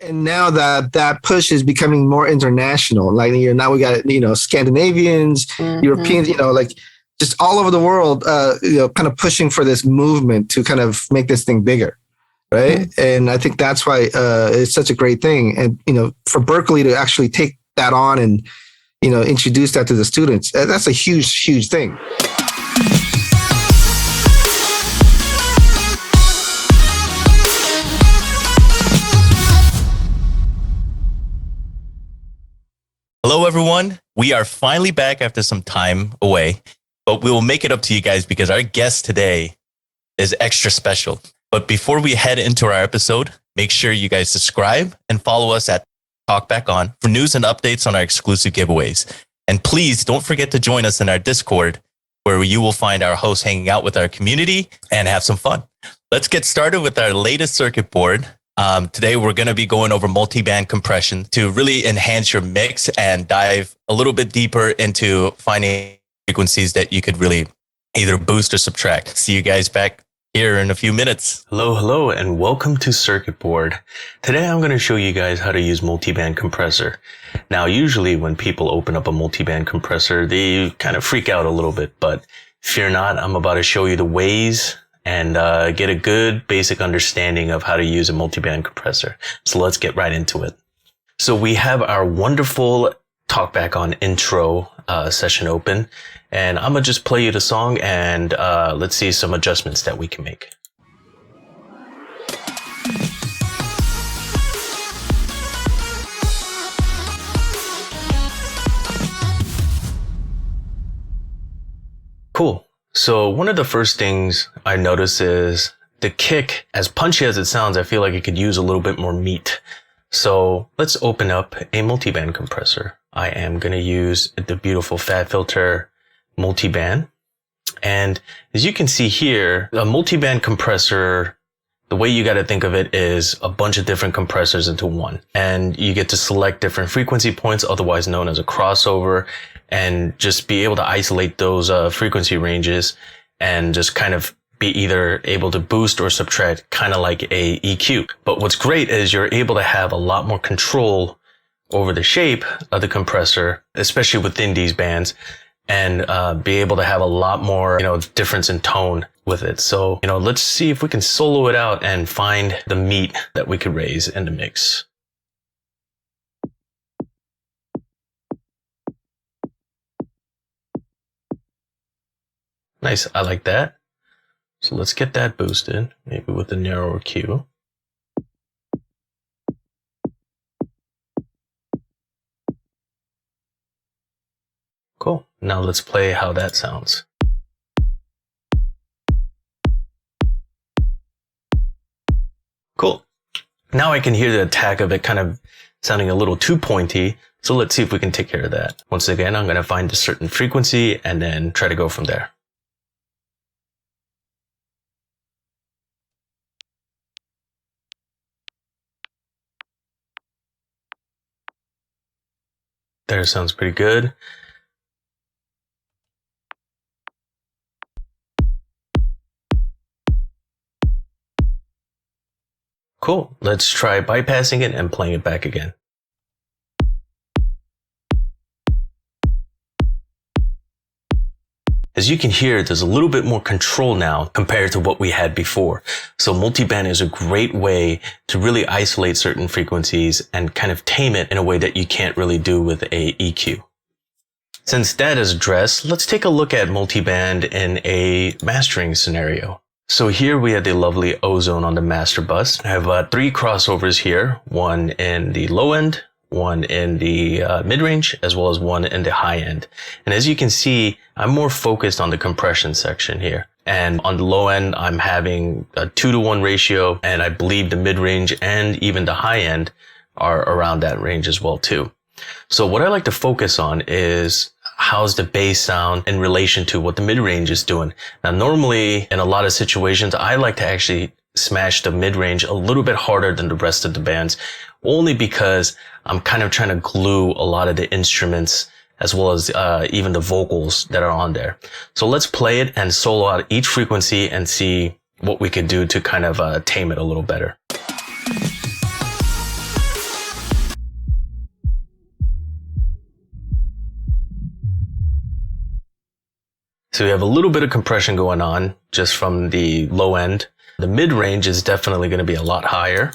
And now that push is becoming more international. Like, now we got, Scandinavians, Europeans, like just all over the world, kind of pushing for this movement to kind of make this thing bigger. Right. And I think that's why it's such a great thing. And, for Berklee to actually take that on and, introduce that to the students, that's a huge, huge thing. Hello, everyone. We are finally back after some time away, but we will make it up to you guys because our guest today is extra special. But before we head into our episode, make sure you guys subscribe and follow us at Talkback On for news and updates on our exclusive giveaways. And please don't forget to join us in our Discord, where you will find our hosts hanging out with our community and have some fun. Let's get started with our latest circuit board. Today, we're going to be going over multi-band compression to really enhance your mix and dive a little bit deeper into finding frequencies that you could really either boost or subtract. See you guys back here in a few minutes. Hello, and welcome to Circuit Board. Today, I'm going to show you guys how to use multi-band compressor. Now, usually when people open up a multi-band compressor, they kind of freak out a little bit, but fear not, I'm about to show you the ways and get a good basic understanding of how to use a multi-band compressor. So let's get right into it. So we have our wonderful Talkback On intro session open, and I'm gonna just play you the song and let's see some adjustments that we can make. Cool. So one of the first things I notice is the kick, as punchy as it sounds, I feel like it could use a little bit more meat. So let's open up a multi-band compressor. I am going to use the beautiful Fat Filter multi-band. And as you can see here, a multi-band compressor, the way you got to think of it is a bunch of different compressors into one. And you get to select different frequency points, otherwise known as a crossover, and just be able to isolate those frequency ranges and just kind of be either able to boost or subtract, kind of like a EQ. But what's great is you're able to have a lot more control over the shape of the compressor, especially within these bands, and be able to have a lot more, difference in tone with it. So, let's see if we can solo it out and find the meat that we could raise in the mix. Nice, I like that. So let's get that boosted, maybe with a narrower Q. Cool, now let's play how that sounds. Cool. Now I can hear the attack of it kind of sounding a little too pointy, so let's see if we can take care of that. Once again, I'm going to find a certain frequency and then try to go from there. There, sounds pretty good. Cool. Let's try bypassing it and playing it back again. As you can hear, there's a little bit more control now compared to what we had before. So multiband is a great way to really isolate certain frequencies and kind of tame it in a way that you can't really do with a EQ. Since that is addressed, let's take a look at multiband in a mastering scenario. So here we have the lovely ozone on the master bus. I have 3 crossovers here, one in the low end, one in the mid-range, as well as one in the high end. And as you can see, I'm more focused on the compression section here. And on the low end, I'm having a 2-to-1 ratio, and I believe the mid-range and even the high end are around that range as well too. So what I like to focus on is how's the bass sound in relation to what the mid-range is doing. Now, normally in a lot of situations, I like to actually smash the mid-range a little bit harder than the rest of the bands, only because I'm kind of trying to glue a lot of the instruments as well as even the vocals that are on there. So let's play it and solo out each frequency and see what we could do to kind of tame it a little better. So we have a little bit of compression going on just from the low end. The mid range is definitely going to be a lot higher.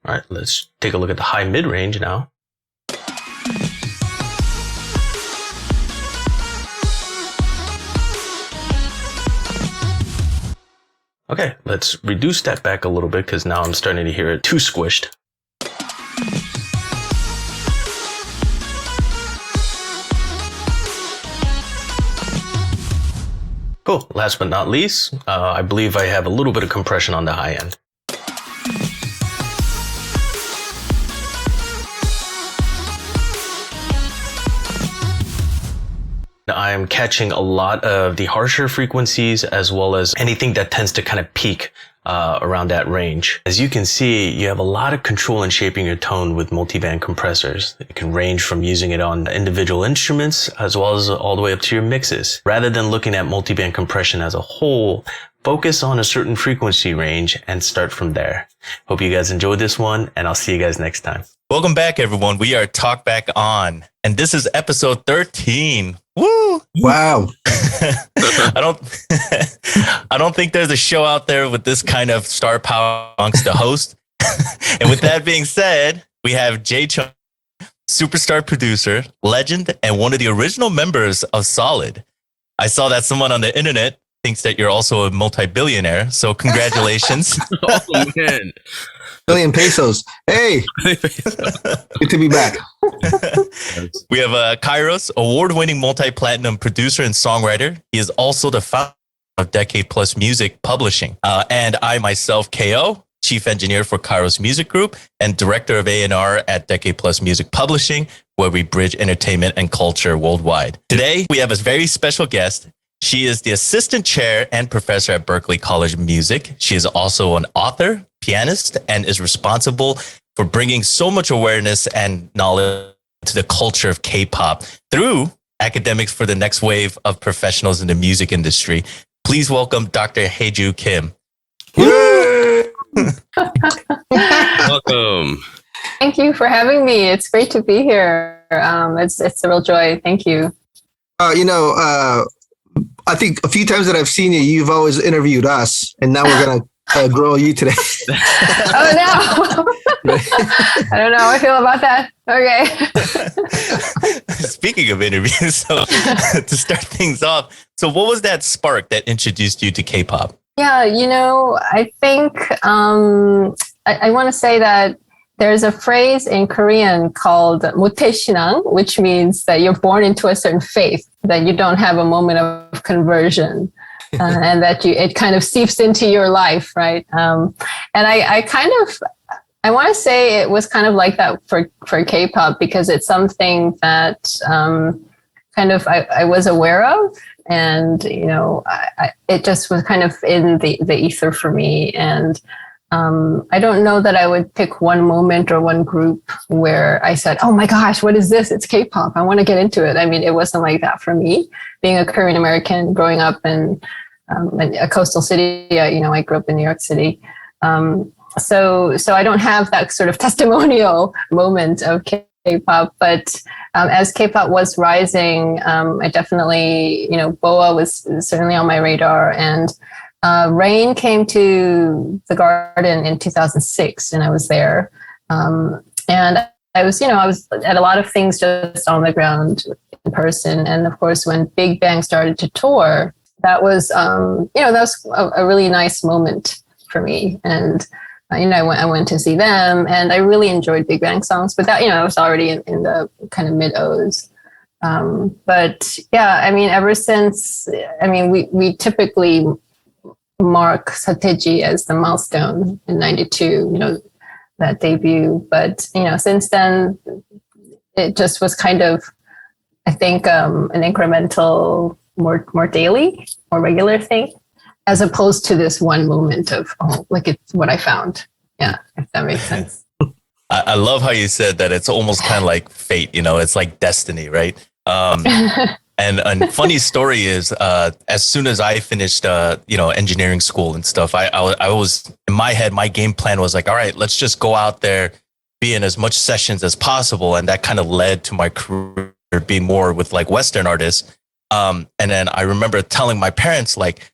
All right, let's take a look at the high mid range now. Okay, let's reduce that back a little bit because now I'm starting to hear it too squished. Cool. Last but not least, I believe I have a little bit of compression on the high end. I'm catching a lot of the harsher frequencies as well as anything that tends to kind of peak around that range. As you can see, you have a lot of control in shaping your tone with multiband compressors. It can range from using it on individual instruments as well as all the way up to your mixes. Rather than looking at multiband compression as a whole, focus on a certain frequency range and start from there. Hope you guys enjoyed this one, and I'll see you guys next time. Welcome back, everyone. We are Talkback On, and this is episode 13. Woo! Wow. I don't think there's a show out there with this kind of star power amongst the host. And with that being said, we have Jae Chung, superstar producer, legend, and one of the original members of Solid. I saw that someone on the internet thinks that you're also a multi-billionaire, so congratulations. Oh, man. Billion pesos. Hey, good to be back. We have a KAIROS award-winning multi-platinum producer and songwriter. He is also the founder of Decade Plus Music Publishing. And I myself, KO, chief engineer for KAIROS Music Group and director of A&R at Decade Plus Music Publishing, where we bridge entertainment and culture worldwide. Today, we have a very special guest. She is the assistant chair and professor at Berklee College of Music. She is also an author, pianist, and is responsible for bringing so much awareness and knowledge to the culture of K-pop through academics for the next wave of professionals in the music industry. Please welcome Dr. Hae Joo Kim. Welcome. Thank you for having me. It's great to be here. It's a real joy. Thank you. I think a few times that I've seen you, you've always interviewed us, and now we're going to grill you today. Oh, no. I don't know how I feel about that. Okay. Speaking of interviews, so to start things off, so what was that spark that introduced you to K-pop? Yeah, I think I want to say that there's a phrase in Korean called 모태신앙, which means that you're born into a certain faith, that you don't have a moment of conversion, and that it kind of seeps into your life, right? And I want to say it was kind of like that for K-pop, because it's something that I was aware of, and it just was kind of in the ether for me. And I don't know that I would pick one moment or one group where I said, oh my gosh, what is this? It's K-pop. I want to get into it. I mean, it wasn't like that for me. Being a Korean American, growing up in a coastal city, I grew up in New York City. So I don't have that sort of testimonial moment of K-pop, but as K-pop was rising, I definitely, BoA was certainly on my radar, and Rain came to the Garden in 2006, and I was there. And I was at a lot of things just on the ground in person. And of course, when Big Bang started to tour, that was a really nice moment for me. And, I went to see them, and I really enjoyed Big Bang songs, but that, I was already in the kind of mid-O's. But yeah, I mean, ever since, we typically mark Sateji as the milestone in 92, that debut. But, since then, it just was kind of, I think, an incremental, more daily, more regular thing, as opposed to this one moment of, it's what I found. Yeah, if that makes sense. I love how you said that it's almost kind of like fate, it's like destiny, right? And And funny story is, as soon as I finished, engineering school and stuff, I was in my head, my game plan was like, all right, let's just go out there, be in as much sessions as possible. And that kind of led to my career being more with like Western artists. And then I remember telling my parents, like,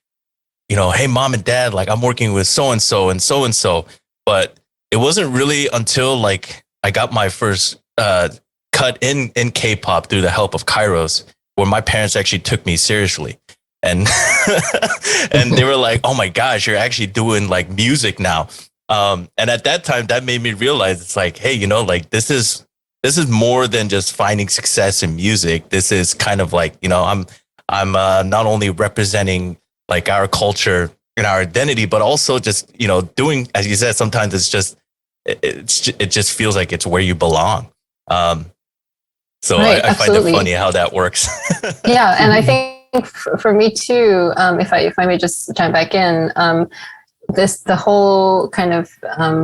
hey, mom and dad, like I'm working with so-and-so and so-and-so. But it wasn't really until like I got my first cut in K-pop through the help of KAIROS, where my parents actually took me seriously. And and they were like, oh my gosh, you're actually doing like music now. And at that time, that made me realize it's like, hey, like this is more than just finding success in music. This is kind of like, I'm not only representing like our culture and our identity, but also just, doing, as you said, sometimes it just feels like it's where you belong. So right, I find it funny how that works. Yeah, and I think for me too, if I may just chime back in, the whole kind of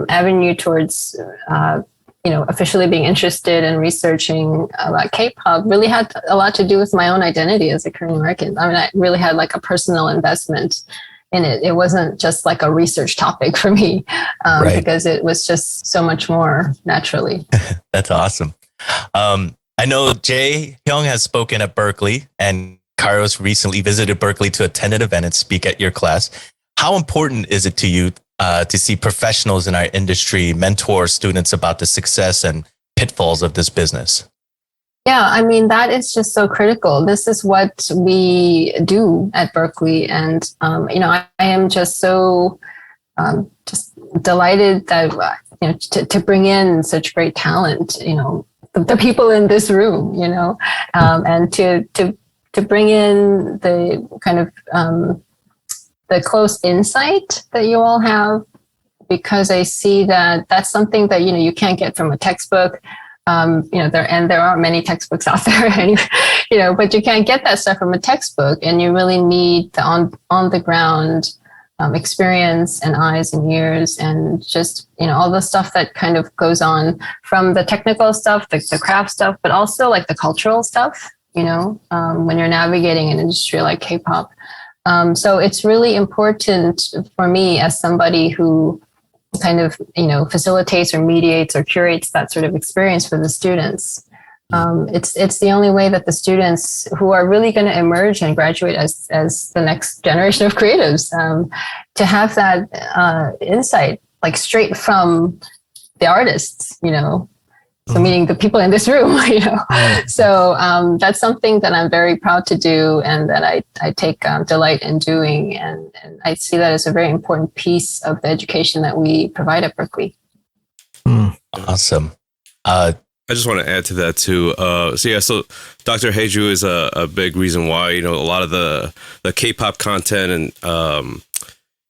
avenue towards officially being interested in researching about K-pop really had a lot to do with my own identity as a Korean American. I mean, I really had like a personal investment in it. It wasn't just like a research topic for me, right, because it was just so much more naturally. That's awesome. I know Jae Hyung has spoken at Berklee, and KAIROS recently visited Berklee to attend an event and speak at your class. How important is it to you to see professionals in our industry mentor students about the success and pitfalls of this business? Yeah, I mean, that is just so critical. This is what we do at Berklee. And, I am just so just delighted that, to bring in such great talent, the people in this room, and to bring in the kind of the close insight that you all have, because I see that that's something that, you can't get from a textbook. There are many textbooks out there, but you can't get that stuff from a textbook, and you really need the on the ground experience and eyes and ears, and just all the stuff that kind of goes on, from the technical stuff, the craft stuff, but also like the cultural stuff. When you're navigating an industry like K-pop, so it's really important for me as somebody who kind of, facilitates or mediates or curates that sort of experience for the students. It's the only way that the students who are really going to emerge and graduate as the next generation of creatives, to have that insight, like straight from the artists, so meaning the people in this room, So that's something that I'm very proud to do, and that I take delight in doing. And I see that as a very important piece of the education that we provide at Berklee. Awesome. I just want to add to that too. So Dr. Hae Joo is a big reason why, a lot of the K-pop content and,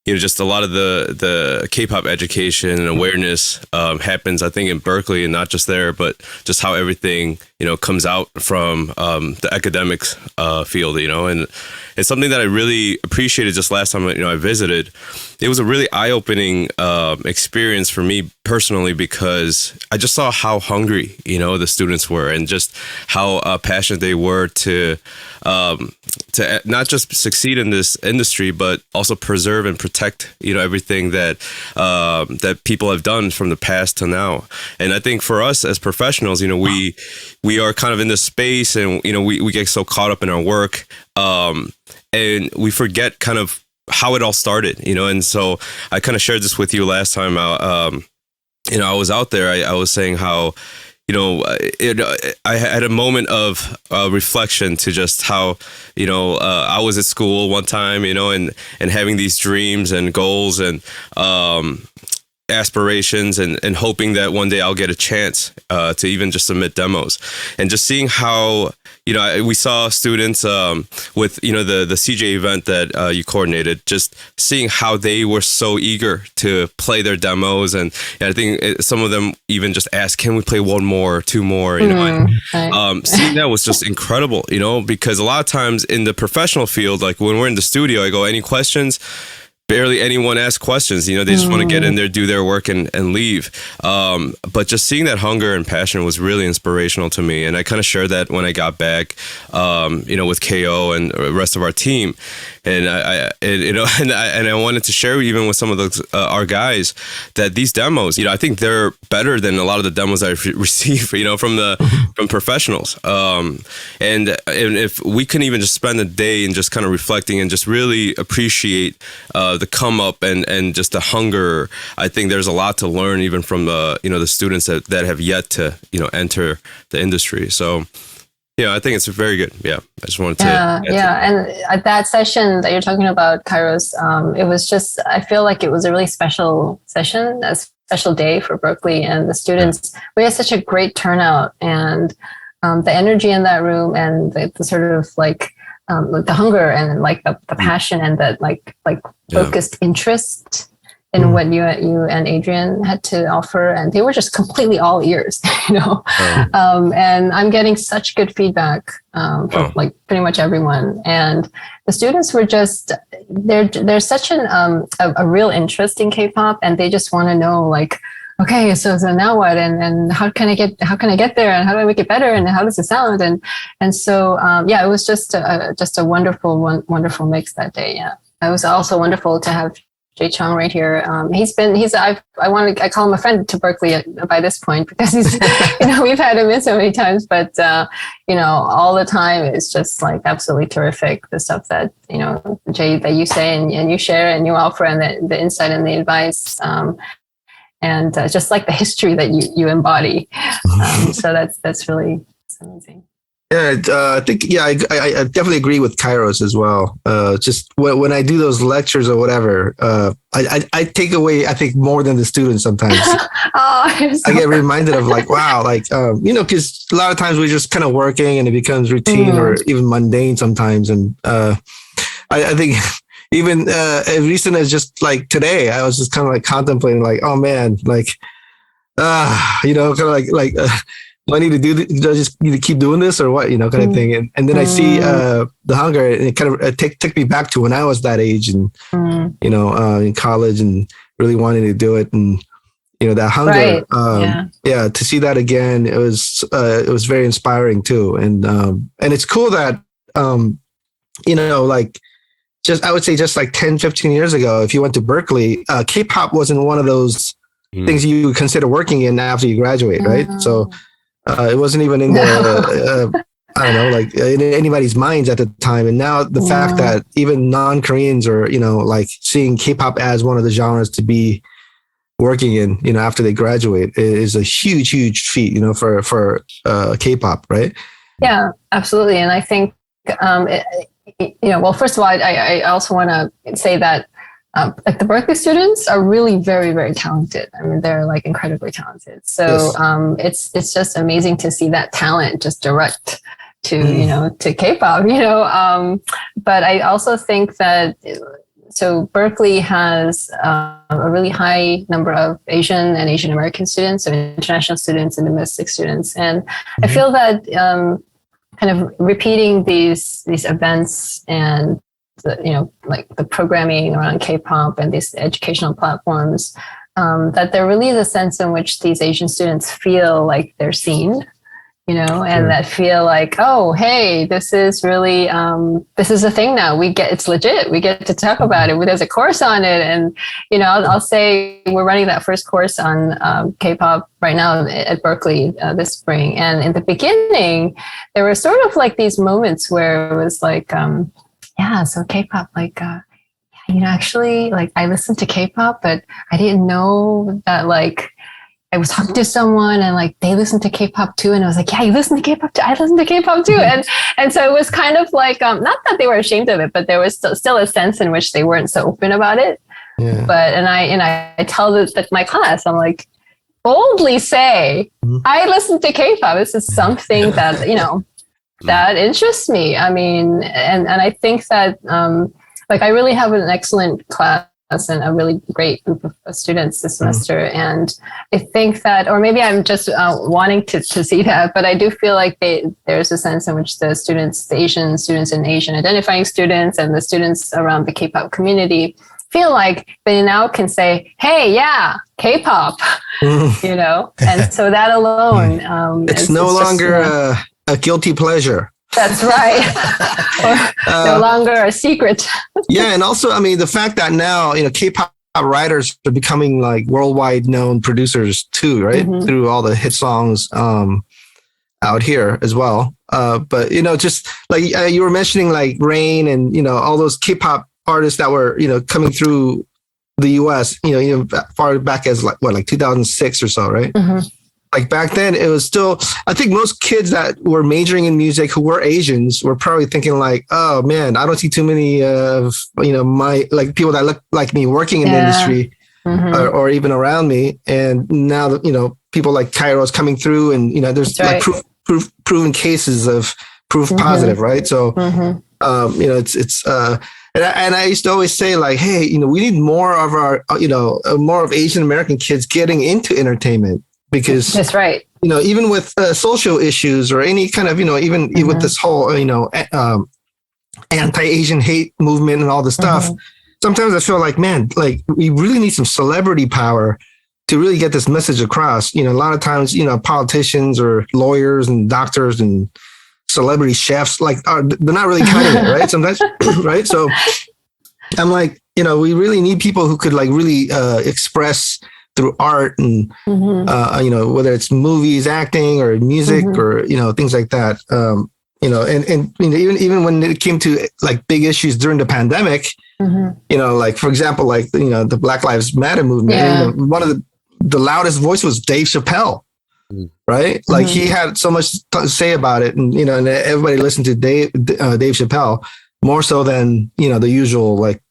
just a lot of the K-pop education and awareness happens, I think, in Berklee, and not just there, but just how everything, comes out from the academics field, and it's something that I really appreciated just last time, I visited. It was a really eye-opening experience for me personally, because I just saw how hungry, the students were, and just how passionate they were to not just succeed in this industry, but also preserve and protect, everything that that people have done from the past to now. And I think for us as professionals, we are kind of in this space, and we get so caught up in our work, and we forget kind of how it all started, And so I kind of shared this with you last time. I was out there. I was saying how, I had a moment of reflection to just how, I was at school one time, and having these dreams and goals and aspirations, and hoping that one day I'll get a chance to even just submit demos, and just seeing how, we saw students with, the CJ event that you coordinated, just seeing how they were so eager to play their demos. And I think some of them even just asked, can we play one more, two more, seeing that was just incredible, because a lot of times in the professional field, like when we're in the studio, I go, any questions? barely anyone asks questions. They just want to get in there, do their work, and leave. But just seeing that hunger and passion was really inspirational to me, and I kind of shared that when I got back, with KO and the rest of our team, and I wanted to share even with some of our guys that these demos, I think they're better than a lot of the demos I've received, from professionals. And if we can even just spend a day and just kind of reflecting and just really appreciate the come up and just the hunger, I think there's a lot to learn even from the students that have yet to enter the industry. So I think it's very good. Yeah, I just wanted to. Yeah. And at that session that you're talking about, Kairos, it was just, I feel like it was a really special session, a special day for Berklee and the students. We had such a great turnout, and the energy in that room, and the sort of like the hunger and like the passion and the like focused interest in what you and Adrian had to offer, and they were just completely all ears, and I'm getting such good feedback from like pretty much everyone, and the students were just there's such a real interest in K-pop, and they just want to know, like, okay, so now what, and how can I get there, and how do I make it better, and how does it sound, and so it was just a wonderful mix that day. Yeah, it was also wonderful to have Jay Chong right here. I call him a friend to Berklee by this point, because he's, we've had him in so many times, but, all the time it's just like absolutely terrific. The stuff that, Jay, that you say and you share and you offer, and the insight and the advice, and just like the history that you embody. So that's really amazing. Yeah, I think, I definitely agree with Kairos as well. Just when I do those lectures or whatever, I take away, I think, more than the students sometimes. I get reminded of like, wow, like, because a lot of times we're just kind of working and it becomes routine or even mundane sometimes. And I think even as recent as just like today, I was just kind of like contemplating like, oh man, like, kind of like, do I need to do I just need to keep doing this or what, kind of thing. And then I see the hunger, and it kind of took me back to when I was that age and, in college and really wanting to do it. And, that hunger, right. To see that again, it was very inspiring too. And it's cool that, like I would say just like 10, 15 years ago, if you went to Berklee, K-pop wasn't one of those things you would consider working in after you graduate. Right. So, it wasn't even in the, in anybody's minds at the time. And now the fact that even non-Koreans are, like seeing K-pop as one of the genres to be working in, after they graduate is a huge, huge feat, for K-pop, right? Yeah, absolutely. And I think, well, first of all, I also want to say that like the Berklee students are really very, very talented. I mean, they're like incredibly talented. So it's just amazing to see that talent just direct to, to K-pop, but I also think that, so Berklee has a really high number of Asian and Asian American students, so international students and domestic students. And I feel that kind of repeating these events and like the programming around K-pop and these educational platforms, that there really is a sense in which these Asian students feel like they're seen, and that feel like, oh, hey, this is really, this is a thing now. It's legit. We get to talk about it. There's a course on it. And, I'll say we're running that first course on K-pop right now at Berklee this spring. And in the beginning, there were sort of like these moments where it was like, so K-pop, like, actually, like, I listened to K-pop, but I didn't know that, like, I was talking to someone and, like, they listened to K-pop too. And I was like, yeah, you listen to K-pop too? I listen to K-pop too. And so it was kind of like, not that they were ashamed of it, but there was still a sense in which they weren't so open about it. Yeah. But, and I tell my class, I'm like, boldly say, I listen to K-pop. This is something that, that interests me. I mean, and I think that, I really have an excellent class and a really great group of students this semester. And I think that, or maybe I'm just wanting to see that, but I do feel like there's a sense in which the Asian students and Asian identifying students and the students around the K-pop community feel like they now can say, hey, yeah, K-pop, you know, and so that alone, it's no longer a guilty pleasure. That's right. Or no longer a secret. Yeah. And also, I mean, the fact that now, you know, K-pop writers are becoming like worldwide known producers too, right? Through all the hit songs out here as well. But, you know, just like you were mentioning, like Rain and, you know, all those K-pop artists that were, you know, coming through the US, you know, far back as like 2006 or so, right? Like back then, it was still, I think most kids that were majoring in music who were Asians were probably thinking like, oh man, I don't see too many of, you know, my, like people that look like me working in the industry or even around me. And now, you know, people like Kairos coming through and, you know, there's like proven cases of proof positive, right? So, you know, and I used to always say like, hey, you know, we need more of our, you know, more of Asian American kids getting into entertainment. Because that's right. You know, even with social issues or any kind of, you know, even with this whole, you know, anti-Asian hate movement and all this stuff, sometimes I feel like, man, like we really need some celebrity power to really get this message across. You know, a lot of times, you know, politicians or lawyers and doctors and celebrity chefs, like they're not really cutting it, right? Sometimes, right? So I'm like, you know, we really need people who could like really express through art and, you know, whether it's movies, acting or music or, you know, things like that. You know, and you know, even when it came to like big issues during the pandemic, you know, like, for example, like, you know, the Black Lives Matter movement, you know, one of the loudest voice was Dave Chappelle, right? Like he had so much to say about it and, you know, and everybody listened to Dave Chappelle more so than, you know, the usual, like,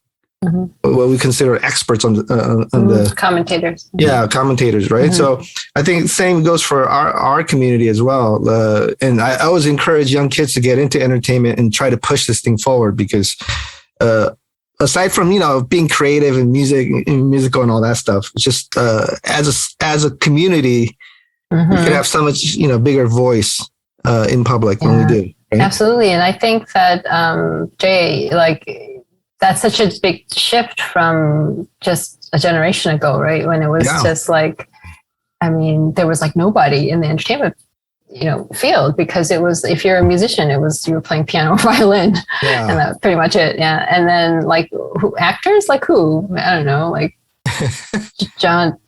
what we consider experts on the commentators. Yeah, commentators, right? So I think the same goes for our community as well. And I always encourage young kids to get into entertainment and try to push this thing forward because aside from, you know, being creative and musical and all that stuff, it's just as a community, we could have so much, you know, bigger voice in public when we do. Right? Absolutely. And I think that, Jay, like, that's such a big shift from just a generation ago, right? When it was just like, I mean, there was like nobody in the entertainment, you know, field because it was, if you're a musician, it was, you were playing piano or violin and that's pretty much it. Yeah. And then like actors, like who? I don't know, like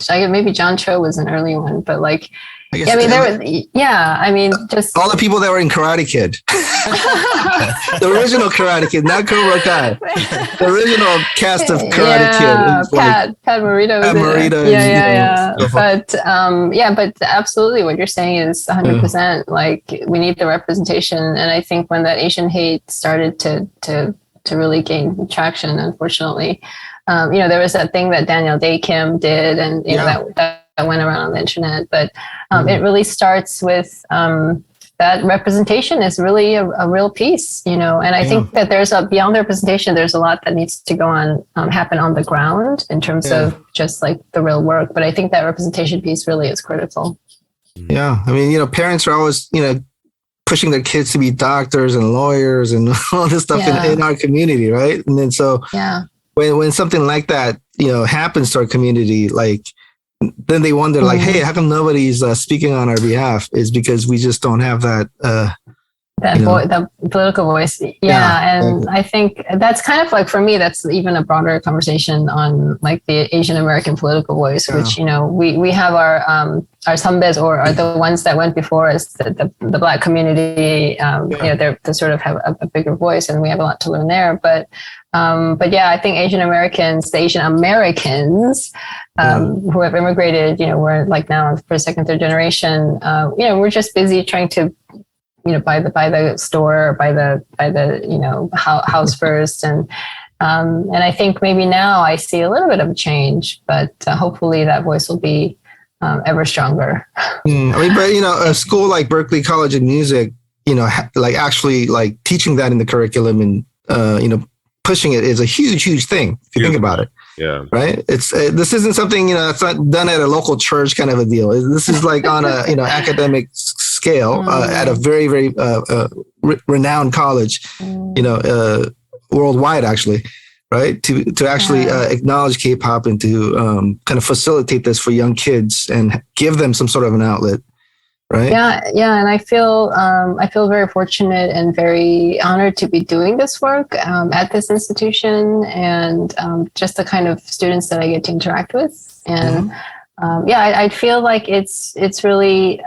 maybe John Cho was an early one, but like, I mean, there was, I mean, just all the people that were in Karate Kid, the original Karate Kid, not Cobra Kai, the original cast of Karate Kid. Pat Morita. Pat Morita. Yeah. But absolutely, what you're saying is 100%. Like, we need the representation, and I think when that Asian hate started to really gain traction, unfortunately, you know, there was that thing that Daniel Dae Kim did, and you know that went around on the internet, but it really starts with that representation is really a real piece, you know, and I think that there's beyond the representation, there's a lot that needs to go on, happen on the ground in terms of just like the real work. But I think that representation piece really is critical. Yeah. I mean, you know, parents are always, you know, pushing their kids to be doctors and lawyers and all this stuff in our community. Right. And then so when something like that, you know, happens to our community, like, then they wonder like, hey, how come nobody's speaking on our behalf? Is because we just don't have that the political voice. And I think that's kind of like, for me, that's even a broader conversation on like the Asian American political voice, which, you know, we have our sambes or are the ones that went before us, the Black community, you know, they sort of have a bigger voice and we have a lot to learn there. But I think the Asian Americans who have immigrated, you know, we're like now for second, third generation, you know, we're just busy trying to, you know, buy the store, buy the, you know, house first. And I think maybe now I see a little bit of a change, but hopefully that voice will be ever stronger. I mean, but, you know, a school like Berklee College of Music, you know, like actually like teaching that in the curriculum and, you know, pushing it is a huge thing if you think about it. Yeah. Right. It's this isn't something, you know, it's not done at a local church kind of a deal. This is like on a, you know, academic scale at a very, very renowned college, you know, worldwide actually. right? To actually acknowledge K-pop and to kind of facilitate this for young kids and give them some sort of an outlet, right? Yeah, and I feel very fortunate and very honored to be doing this work at this institution, and just the kind of students that I get to interact with, and I feel like it's really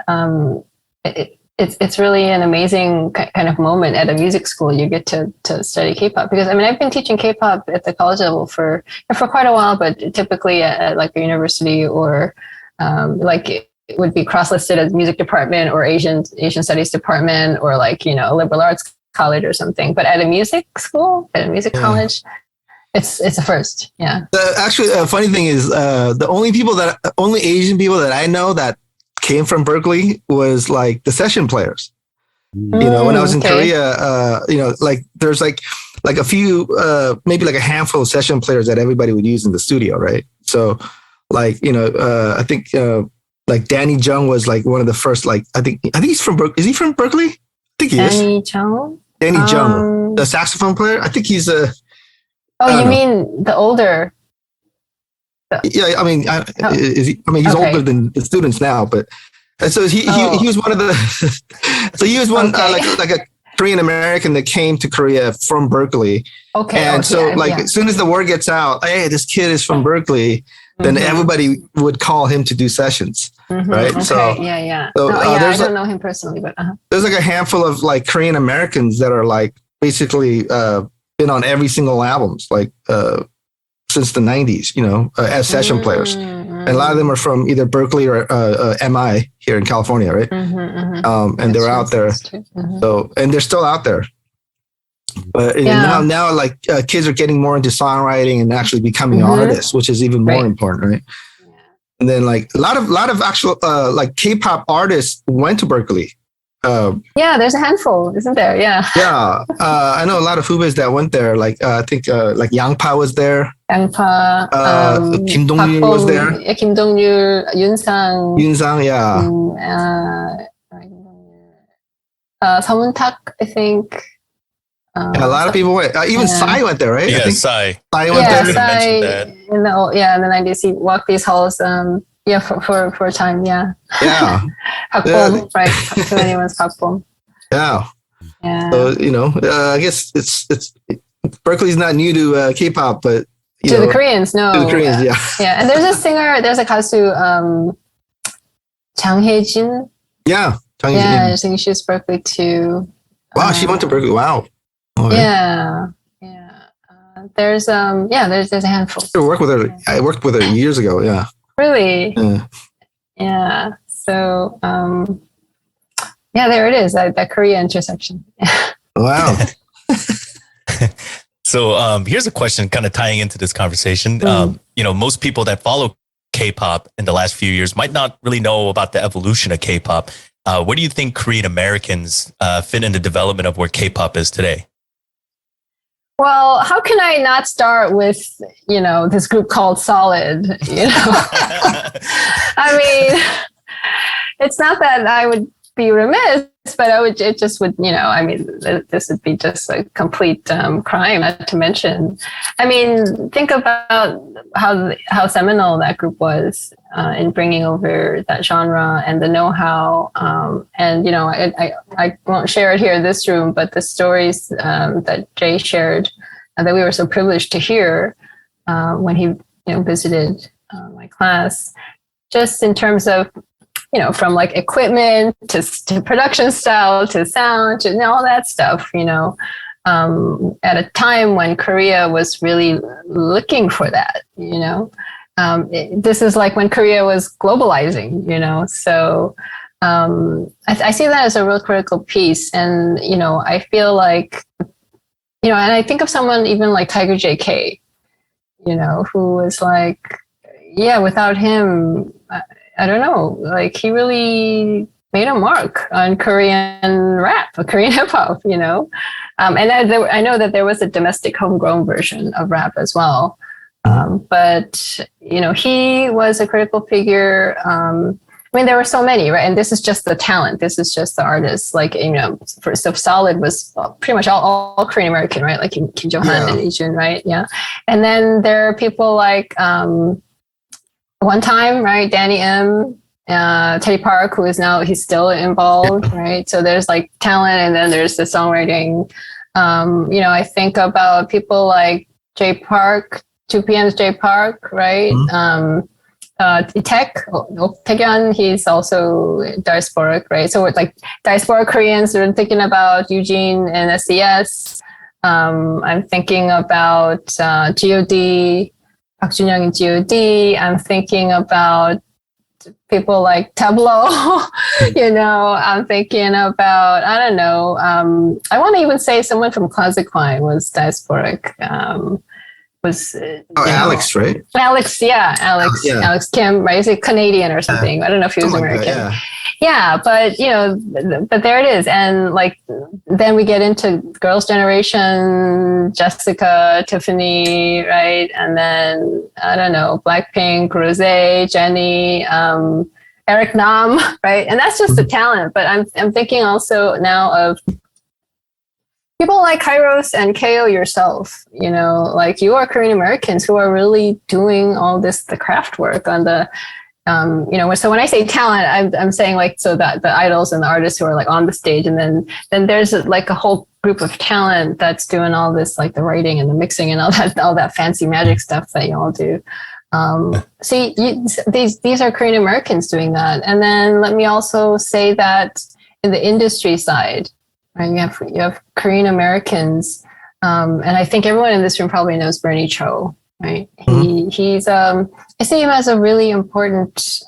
it's really an amazing kind of moment at a music school. You get to study K-pop, because I mean, I've been teaching K-pop at the college level for quite a while, but typically at like a university or like it would be cross-listed as music department or Asian studies department, or like, a liberal arts college or something. But at a music school, at a music college, it's a first. Yeah. Actually, the funny thing is, the only Asian people that I know that came from Berklee was like the session players. When I was in Korea, like there's like a few, maybe like a handful of session players that everybody would use in the studio, right? So like, I think like Danny Jung was like one of the first, like I think he's from Berklee. Is he from Berklee? I think he is. Danny Jung? Danny Jung, the saxophone player. I think he's a. Oh, you mean the older? Yeah, I mean, he's older than the students now, but so he was one of the. So he was one like a Korean American that came to Korea from Berklee. Okay. And as soon as the word gets out, hey, this kid is from Berklee, then everybody would call him to do sessions, right? Okay. So So, I don't know him personally, but there's like a handful of like Korean Americans that are like basically been on every single albums, like. Since the 90s, as session players. And a lot of them are from either Berklee or MI here in California, right? And they're out there. So, and they're still out there. But now like kids are getting more into songwriting and actually becoming artists, which is even more important, right? And then like a lot of actual like K-pop artists went to Berklee. There's a handful, isn't there? Yeah. I know a lot of Hubes that went there. Like I think like Yangpa was there. Yangpa, Kim Dong-yul was there. Yeah, Kim Dong-yul, Yoon-sang, yeah. Seon-tak, I think. A lot of people went. Even Psy went there, right? Yeah, Psy. Psy went there. Psy in the 90s, he walked these halls. For a time, yeah. Hakbom, right? To anyone's Hakbom. Yeah. So I guess it's Berklee's not new to K-pop, but to the Koreans, no. To the Koreans, yeah. And there's a singer, there's a gasu, Jang Hae-jin. Yeah, I think she's Berklee too. Wow, she went to Berklee. Wow. Okay. Yeah. There's a handful. I worked with her years ago. Yeah. Really? Yeah. So, there it is, that Korea intersection. Wow. So here's a question kind of tying into this conversation. Most people that follow K-pop in the last few years might not really know about the evolution of K-pop. Where do you think Korean Americans fit in the development of where K-pop is today? Well, how can I not start with, this group called Solid, I mean, it's not that I would be remiss, but this would be just a complete crime not to mention. I mean, think about how seminal that group was in bringing over that genre and the know-how. And I won't share it here in this room, but the stories that Jay shared that we were so privileged to hear when he visited my class, just in terms of from like equipment to production style to sound to all that stuff, at a time when Korea was really looking for that, this is like when Korea was globalizing, so I see that as a real critical piece. And, I feel like, and I think of someone even like Tiger JK, who was like, without him, I don't know, like he really made a mark on Korean rap, Korean hip hop, and I know that there was a domestic homegrown version of rap as well. But, he was a critical figure. There were so many, right? And this is just the talent. This is just the artists. Like, Solid was pretty much all Korean American, right? Like Kim Jo-han and Lee Jun, right? Yeah. And then there are people like one time, right? Danny M, Teddy Park, who is now, he's still involved, right? So there's like talent, and then there's the songwriting. I think about people like J Park, 2PM's J Park, right? Taekyeon, he's also diasporic, right? So it's like diaspora Koreans. We're thinking about Eugene and SES. I'm thinking about GOD, Park Junyoung and GOD. I'm thinking about people like Tableau. I'm thinking about, I don't know. I want to even say someone from Classic Climb was diasporic. Alex, right? Alex, yeah, Alex Kim, right? Is it Canadian or something? I don't know if he was American. But there it is. And like, then we get into Girls' Generation, Jessica, Tiffany, right? And then, I don't know, Blackpink, Rosé, Jenny, Eric Nam, right? And that's just the talent. But I'm thinking also now of people like Kairos and KO yourself, like you are Korean Americans who are really doing all the craft work on the, so when I say talent, I'm saying like, so that the idols and the artists who are like on the stage, and then there's like a whole group of talent that's doing all this, like the writing and the mixing and all that fancy magic stuff that you all do. These are Korean Americans doing that. And then let me also say that in the industry side, right, you have Korean Americans, and I think everyone in this room probably knows Bernie Cho, right? He's I see him as a really important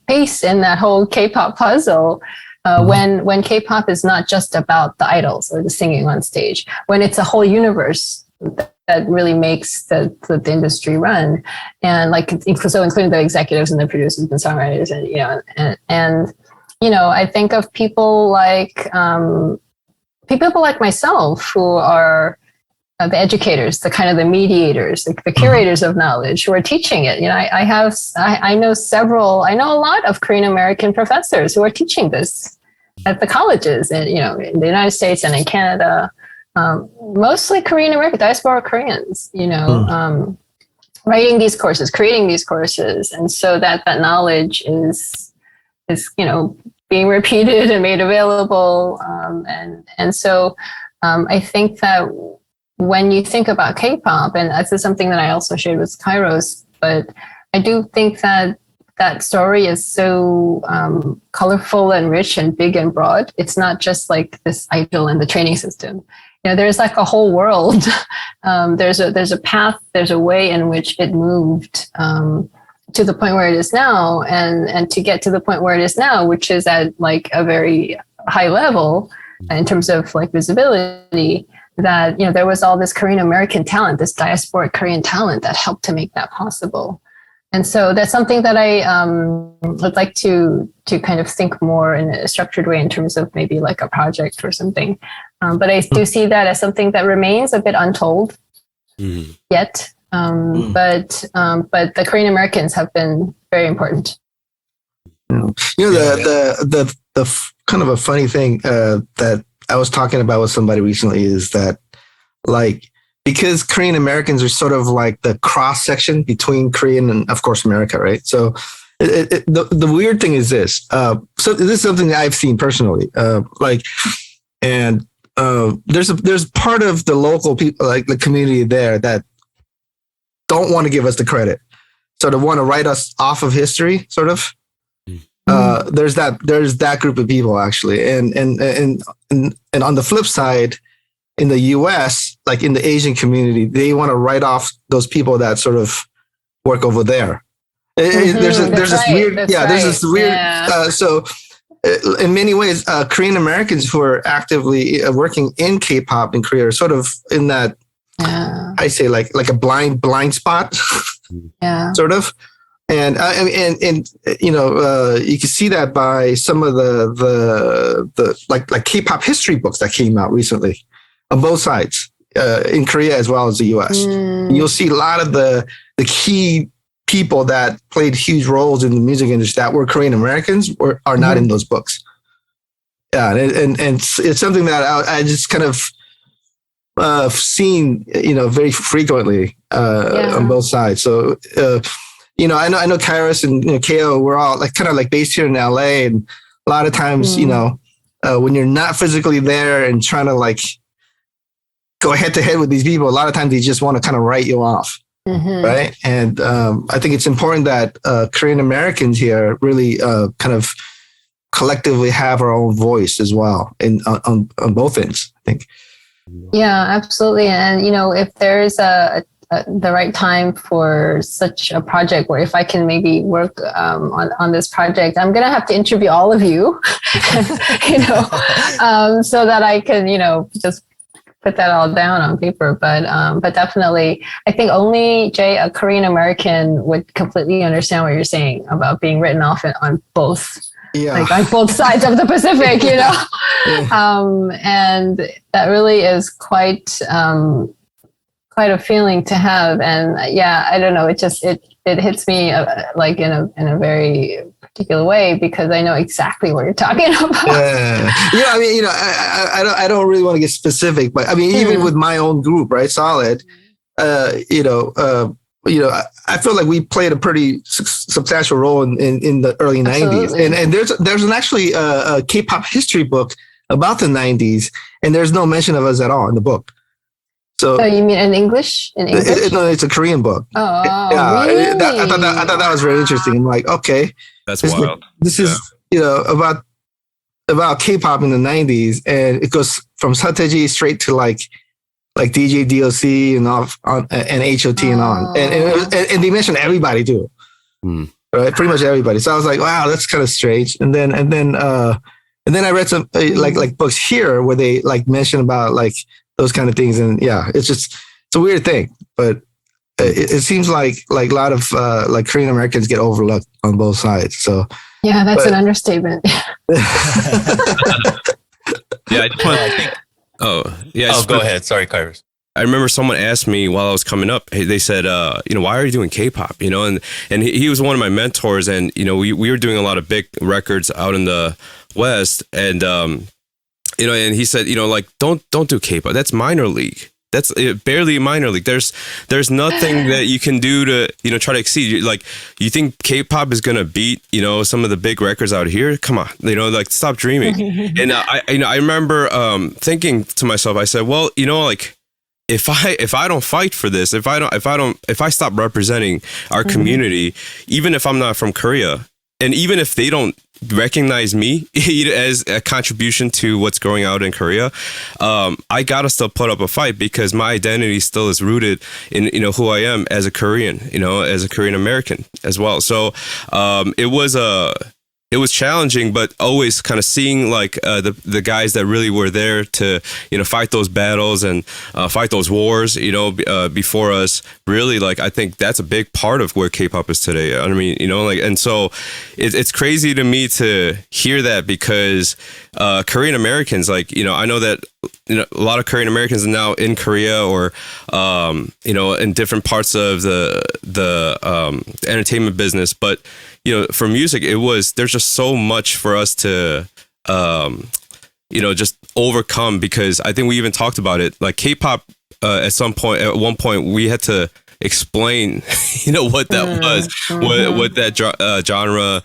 piece in that whole K-pop puzzle. When K-pop is not just about the idols or the singing on stage, when it's a whole universe that really makes the industry run, and like so including the executives and the producers and songwriters, and I think of people like myself who are the educators, the kind of the mediators, the curators of knowledge who are teaching it. I know a lot of Korean American professors who are teaching this at the colleges, and in the United States and in Canada, mostly Korean American diaspora Koreans. Writing these courses, creating these courses, and so that knowledge is being repeated and made available, and so I think that when you think about K-pop, and this is something that I also shared with Kairos, but I do think that story is so colorful and rich and big and broad. It's not just like this idol and the training system. There's like a whole world. There's a path. There's a way in which it moved to the point where it is now, and to get to the point where it is now, which is at like a very high level in terms of like visibility, that there was all this Korean American talent, this diasporic Korean talent that helped to make that possible. And so that's something that I would like to kind of think more in a structured way in terms of maybe like a project or something. But I do see that as something that remains a bit untold yet. But the Korean Americans have been very important. The kind of a funny thing that I was talking about with somebody recently is that, like, because Korean Americans are sort of like the cross section between Korean and, of course, America, right? So the weird thing is this. So this is something that I've seen personally. There's part of the local people, like the community there, that don't want to give us the credit. So they want to write us off of history, sort of. There's that group of people actually, and on the flip side, in the U.S., like in the Asian community, they want to write off those people that sort of work over there. There's this weird. So in many ways, Korean Americans who are actively working in K-pop in Korea are sort of in that. I say like a blind spot, sort of. And you can see that by some of the like K-pop history books that came out recently on both sides, in Korea as well as the US. You'll see a lot of the key people that played huge roles in the music industry that were Korean Americans are not in those books. Yeah, and it's something that I just kind of seen, very frequently on both sides. So, I know Kairos and KO, we're all like kind of like based here in LA, and a lot of times, when you're not physically there and trying to like go head to head with these people, a lot of times they just want to kind of write you off. Right. And I think it's important that Korean Americans here really kind of collectively have our own voice as well on both ends, I think. Yeah, absolutely. And, if there's the right time for such a project, where if I can maybe work on this project, I'm going to have to interview all of you, so that I can, just put that all down on paper. But definitely, I think only Jay, a Korean American, would completely understand what you're saying about being written off on both. Yeah. Like on both sides of the Pacific, Yeah. And that really is quite a feeling to have. And I don't know, it hits me like in a very particular way, because I know exactly what you're talking about. Yeah. I don't really want to get specific, but I mean, even with my own group, right, Solid, I feel like we played a pretty substantial role in the early Absolutely. 90s. And there's actually a K-pop history book about the 90s, and there's no mention of us at all in the book. So you mean in English? No, it's a Korean book. Oh, yeah. really? I thought that was very interesting. I'm like, okay, That's wild. This is about K-pop in the 90s, and it goes from Sateji straight to like DJ DOC and HOT and on, and they mentioned everybody too, right? Pretty much everybody. So I was like, wow, that's kind of strange. And then I read some like books here where they like mention about like those kind of things, and it's a weird thing, but it seems like a lot of like Korean Americans get overlooked on both sides. So yeah, that's an understatement. Yeah, I think. Oh, yeah. Go ahead. Sorry, Kairos. I remember someone asked me while I was coming up, they said, why are you doing K-pop? And he was one of my mentors, and, we were doing a lot of big records out in the West. And, and he said, don't do K-pop. That's minor league. That's barely minor league. There's nothing that you can do to, try to exceed. Like, you think K-pop is going to beat, some of the big records out here? Come on, stop dreaming. And I remember thinking to myself, I said, well, if I don't fight for this, if I stop representing our community, even if I'm not from Korea, and even if they don't recognize me as a contribution to what's going out in Korea, I gotta still put up a fight, because my identity still is rooted in who I am as a Korean, as a Korean American as well. So it was challenging, but always kind of seeing like the guys that really were there to fight those battles and fight those wars before us. Really, like, I think that's a big part of where K-pop is today. I mean, and so it's crazy to me to hear that, because Korean Americans, like, I know that a lot of Korean Americans are now in Korea or in different parts of the entertainment business, but for music, there's just so much for us to, just overcome, because I think we even talked about it, like K-pop, at one point we had to explain, what that was, what that genre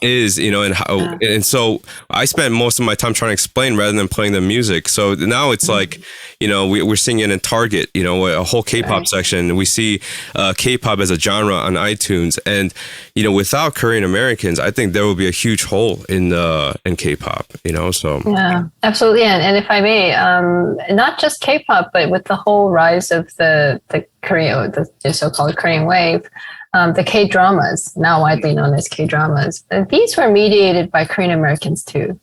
is, and how, and so I spent most of my time trying to explain rather than playing the music. So now it's like, we're seeing it in Target, a whole K-pop section. We see K-pop as a genre on iTunes, and without Korean Americans, I think there will be a huge hole in K-pop. So yeah, absolutely. And if I may, not just K-pop, but with the whole rise of the Korean, the so-called Korean wave, the K-dramas, now widely known as K-dramas, these were mediated by Korean Americans too.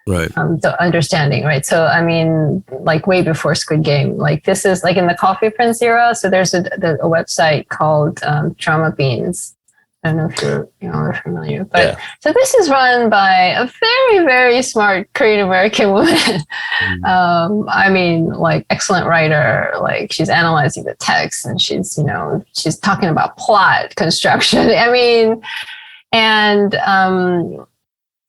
Right. The understanding, right? So, I mean, like way before Squid Game, like this is like in the Coffee Prince era. So there's a website called Drama Beans. I don't know if you're familiar, but so this is run by a very, very smart Korean American woman. I mean, like excellent writer. Like she's analyzing the text, and she's talking about plot construction. I mean, and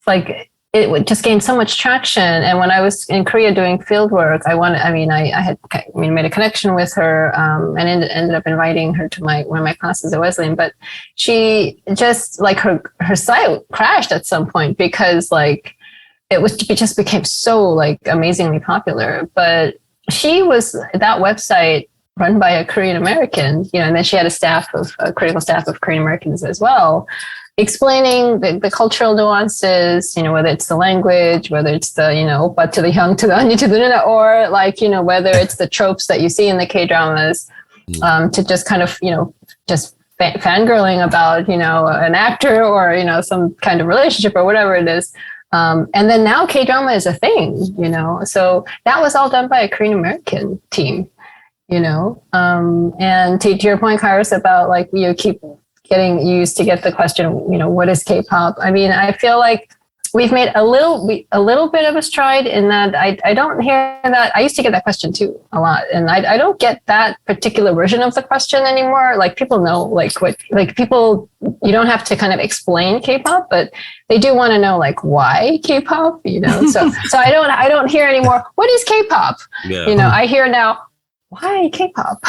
like it would just gain so much traction. And when I was in Korea doing field work, I had made a connection with her, and ended up inviting her to one of my classes at Wesleyan. But she just like her site crashed at some point because like it just became so like amazingly popular. But that website run by a Korean American, and then she had a critical staff of Korean Americans as well, explaining the cultural nuances, whether it's the language, whether it's the, oppa to the hyung to the onyu to the nuna, or like, whether it's the tropes that you see in the K-dramas, to just kind of, just fangirling about, an actor or, some kind of relationship or whatever it is. And then now K-drama is a thing, so that was all done by a Korean American team, and to your point, Kairos, about like, keep getting used to get the question, what is K-pop? I mean, I feel like we've made a little bit of a stride in that. I don't hear that. I used to get that question too a lot, and I don't get that particular version of the question anymore. Like people know, people, you don't have to kind of explain K-pop, but they do want to know like why K-pop, So I don't hear anymore. What is K-pop? Yeah. I hear now, why K-pop?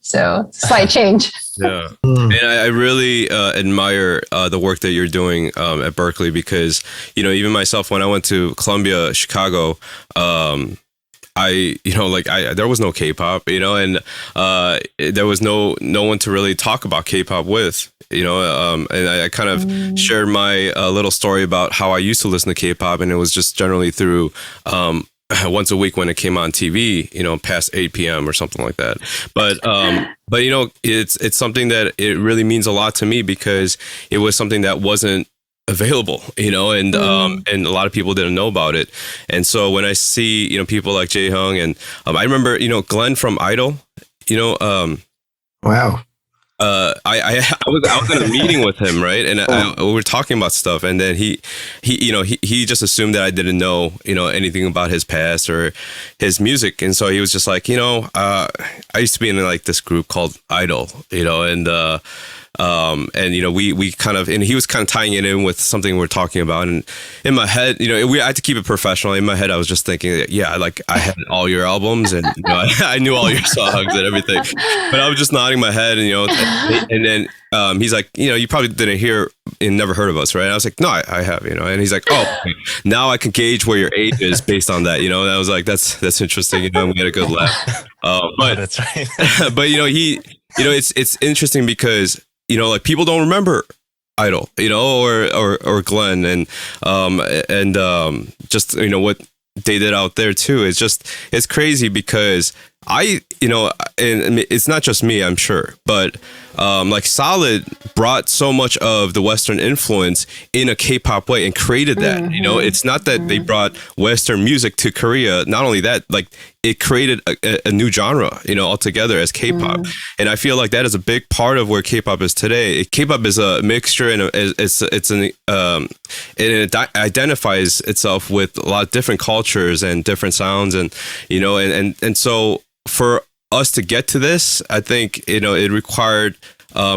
So slight change. Yeah, and I really admire the work that you're doing at Berklee, because even myself, when I went to Columbia, Chicago, there was no K-pop, and there was no one to really talk about K-pop with, and I kind of shared my little story about how I used to listen to K-pop, and it was just generally through once a week when it came on TV, past 8 p.m. or something like that. But it's something that it really means a lot to me, because it was something that wasn't available, and a lot of people didn't know about it. And so when I see, people like Jae-hyung, and I remember, Glenn from Idol, wow. I was in a meeting with him, right, and we were talking about stuff, and then he just assumed that I didn't know anything about his past or his music, and so he was just like, I used to be in like this group called Idol, and we kind of, and he was kind of tying it in with something we're talking about, and in my head, I had to keep it professional. In my head, I was just thinking, I had all your albums, and I knew all your songs and everything, but I was just nodding my head, and then he's like, you probably didn't hear and never heard of us, right? And I was like, no, I have, and he's like, oh, okay. Now I can gauge where your age is based on that, and I was like, that's interesting, and we had a good laugh. But that's right. But it's interesting because like people don't remember Idol, or Glenn, and just what they did out there too. It's crazy because and it's not just me, I'm sure, but like Solid brought so much of the Western influence in a K-pop way and created that. It's not that they brought Western music to Korea. Not only that, like it created a new genre, altogether as K-pop. And I feel like that is a big part of where K-pop is today. K-pop is a mixture, and it identifies itself with a lot of different cultures and different sounds, and and so for us to get to this, I think it required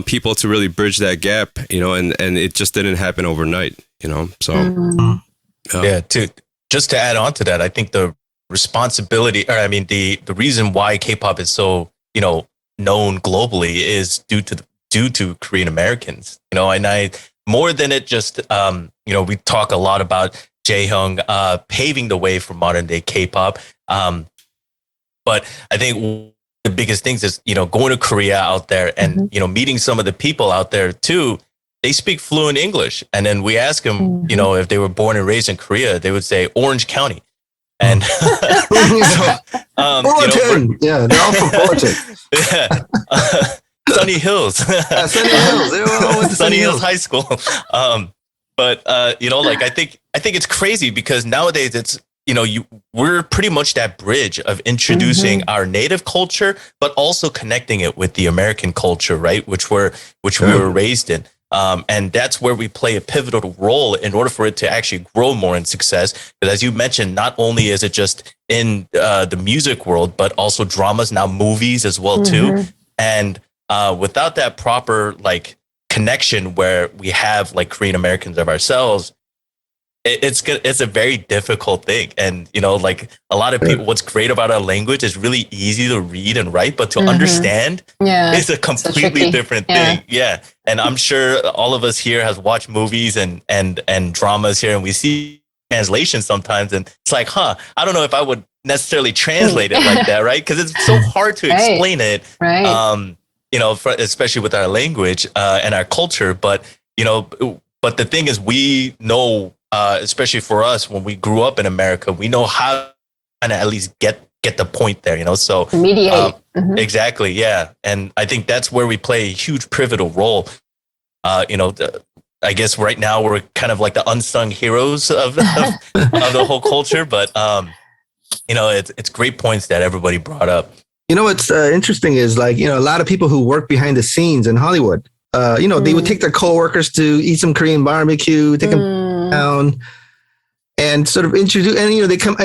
people to really bridge that gap, and it just didn't happen overnight, so just to add on to that, I think the responsibility, or I mean the reason why K-pop is so known globally is due to Korean Americans, and I, more than it just we talk a lot about Jae-hyung paving the way for modern day K-pop, but I think the biggest things is, going to Korea out there and, meeting some of the people out there too. They speak fluent English. And then we ask them, if they were born and raised in Korea, they would say Orange County. And, Fullerton. Yeah, they're all from Fullerton. Sunny Hills. Sunny Hills. They all went to Sunny Hills High School. But I think it's crazy because nowadays it's, we're pretty much that bridge of introducing our native culture, but also connecting it with the American culture, right? Which we were raised in. And that's where we play a pivotal role in order for it to actually grow more in success. Because as you mentioned, not only is it just in the music world, but also dramas, now movies as well too. And without that proper connection where we have Korean Americans of ourselves, it's good. It's a very difficult thing. And, like a lot of people, what's great about our language is really easy to read and write, but to understand is a completely different thing. Yeah. And I'm sure all of us here has watched movies and dramas here, and we see translation sometimes. And it's like, I don't know if I would necessarily translate it like that, right? Because it's so hard to explain it, especially with our language and our culture. But, but the thing is, we know, especially for us, when we grew up in America, we know how to kind of at least get the point there, so mediate. Exactly. Yeah. And I think that's where we play a huge pivotal role. I guess right now we're kind of like the unsung heroes of the whole culture, but it's great points that everybody brought up. What's interesting is like, a lot of people who work behind the scenes in Hollywood, they would take their coworkers to eat some Korean barbecue, take them down and sort of introduce, and, they come,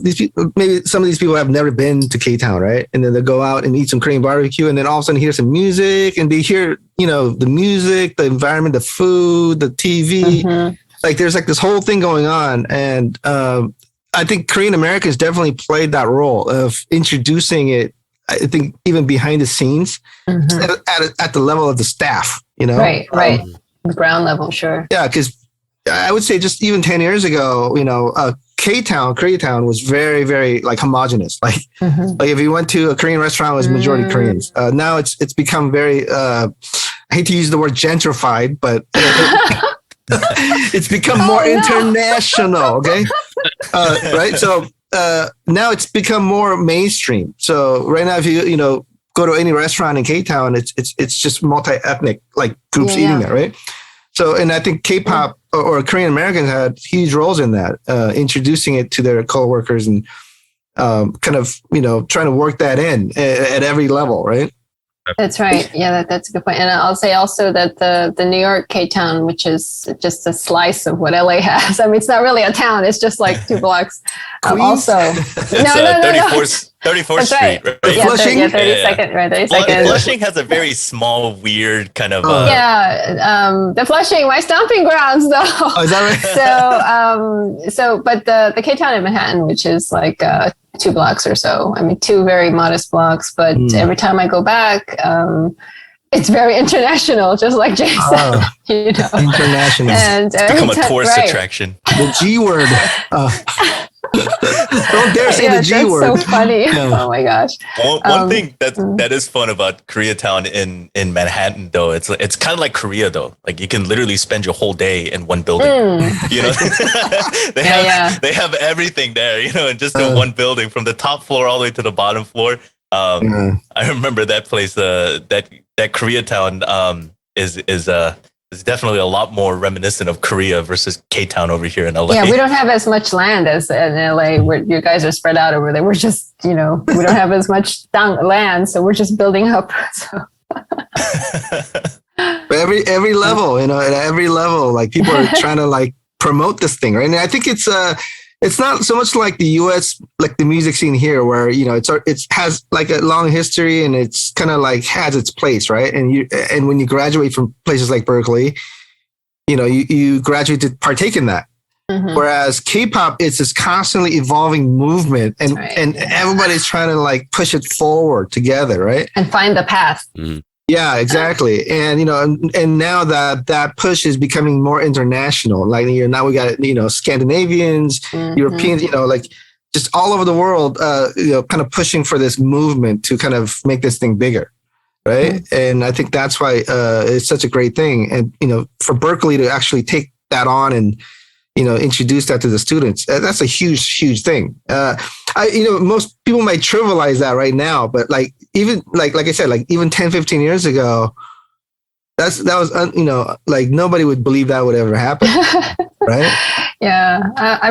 these people, maybe some of these people have never been to K-Town, right? And then they go out and eat some Korean barbecue, and then all of a sudden hear some music, and they hear, the music, the environment, the food, the TV, like there's like this whole thing going on. And I think Korean Americans definitely played that role of introducing it, I think, even behind the scenes at the level of the staff, Right. Ground level, sure. Yeah, because I would say just even 10 years ago, K-Town, Koreatown was very, very like homogenous. Like, like if you went to a Korean restaurant, it was majority Koreans. Now it's become very, I hate to use the word gentrified, but it's become more international. Okay. Right. So now it's become more mainstream. So right now, if you, go to any restaurant in K-Town, it's just multi-ethnic like groups eating there. Right. So, and I think K-pop or Korean Americans had huge roles in that, introducing it to their coworkers and kind of, trying to work that in at every level, right? That's right. Yeah, that's a good point. And I'll say also that the New York K-Town, which is just a slice of what LA has. I mean, it's not really a town. It's just like 2 blocks. Also, no. 34th Street. Right? Yeah, Flushing? 32nd, right? 32nd. Flushing has a very small, weird kind of. The Flushing, my stomping grounds, though. Oh, is that right? But the K-Town in Manhattan, which is like 2 blocks or so. I mean, 2 very modest blocks, but every time I go back, it's very international, just like Jay said. International. And it's become a tourist attraction. The G word. Don't dare say the G word. That's so funny. Oh my gosh. One thing that is fun about Koreatown in Manhattan, though, it's kind of like Korea, though. Like you can literally spend your whole day in one building. They have everything there, and just in one building, from the top floor all the way to the bottom floor. I remember that place. That Koreatown is definitely a lot more reminiscent of Korea versus K-Town over here in LA. Yeah, we don't have as much land as in LA, where you guys are spread out over there. We're just, we don't have as much land, so we're just building up. So. every level, at every level, like people are trying to like promote this thing, right? And I think it's not so much like the US, like the music scene here, where it has like a long history and it's kind of like has its place, right? And when you graduate from places like Berklee, you graduate to partake in that. Whereas K-pop, it's this constantly evolving movement, and everybody's trying to like push it forward together, right? And find the path. Yeah, exactly. And, and now that push is becoming more international. Like, now we got, Scandinavians, Europeans, like just all over the world, kind of pushing for this movement to kind of make this thing bigger. Right. And I think that's why it's such a great thing. And, for Berklee to actually take that on and, introduce that to the students, that's a huge, huge thing. Most people might trivialize that right now, but like, even like I said, like even 10, 15 years ago, that was, like nobody would believe that would ever happen. Right. Yeah. I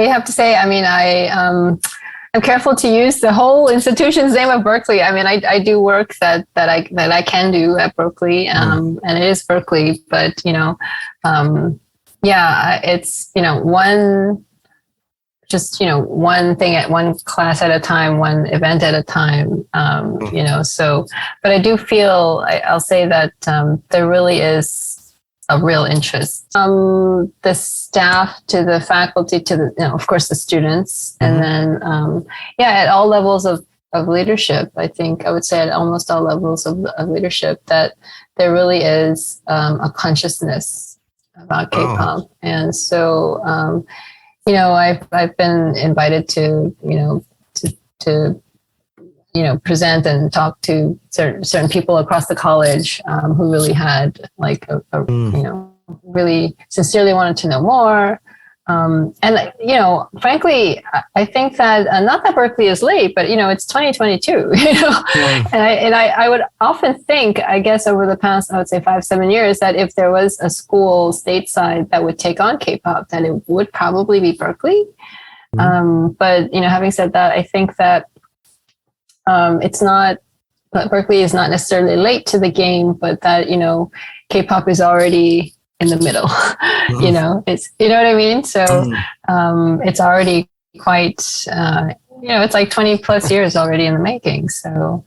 have to say, I'm careful to use the whole institution's name of Berklee. I mean, I do work that I can do at Berklee, and it is Berklee, but, it's, one thing at one class at a time, one event at a time, but I do feel, I'll say that there really is of real interest. The staff to the faculty to the, of course, the students, and then at all levels of leadership. I think I would say at almost all levels of leadership that there really is a consciousness about K-pop, and so I've been invited to present and talk to certain people across the college who really had like really sincerely wanted to know more. Frankly, I think that not that Berklee is late, but it's 2022. And I would often think, I guess, over the past, I would say 5-7 years, that if there was a school stateside that would take on K-pop, then it would probably be Berklee. But having said that, I think that Berklee is not necessarily late to the game, but that K-pop is already in the middle. It's what I mean. So it's already quite it's like 20 plus years already in the making. So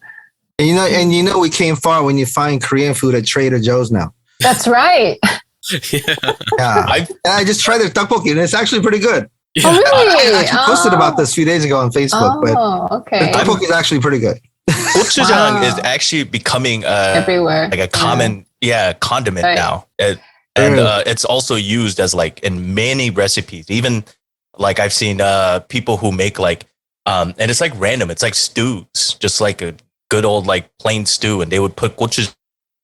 we came far when you find Korean food at Trader Joe's now. That's right. I just tried their tteokbokki and it's actually pretty good. Oh, really? I actually posted about this a few days ago on Facebook, but the tteokbokki is actually pretty good. Gochujang is actually becoming everywhere, like a common condiment now. It's also used as like in many recipes. Even like I've seen people who make like and it's like random. It's like stews, just like a good old like plain stew, and they would put gochujang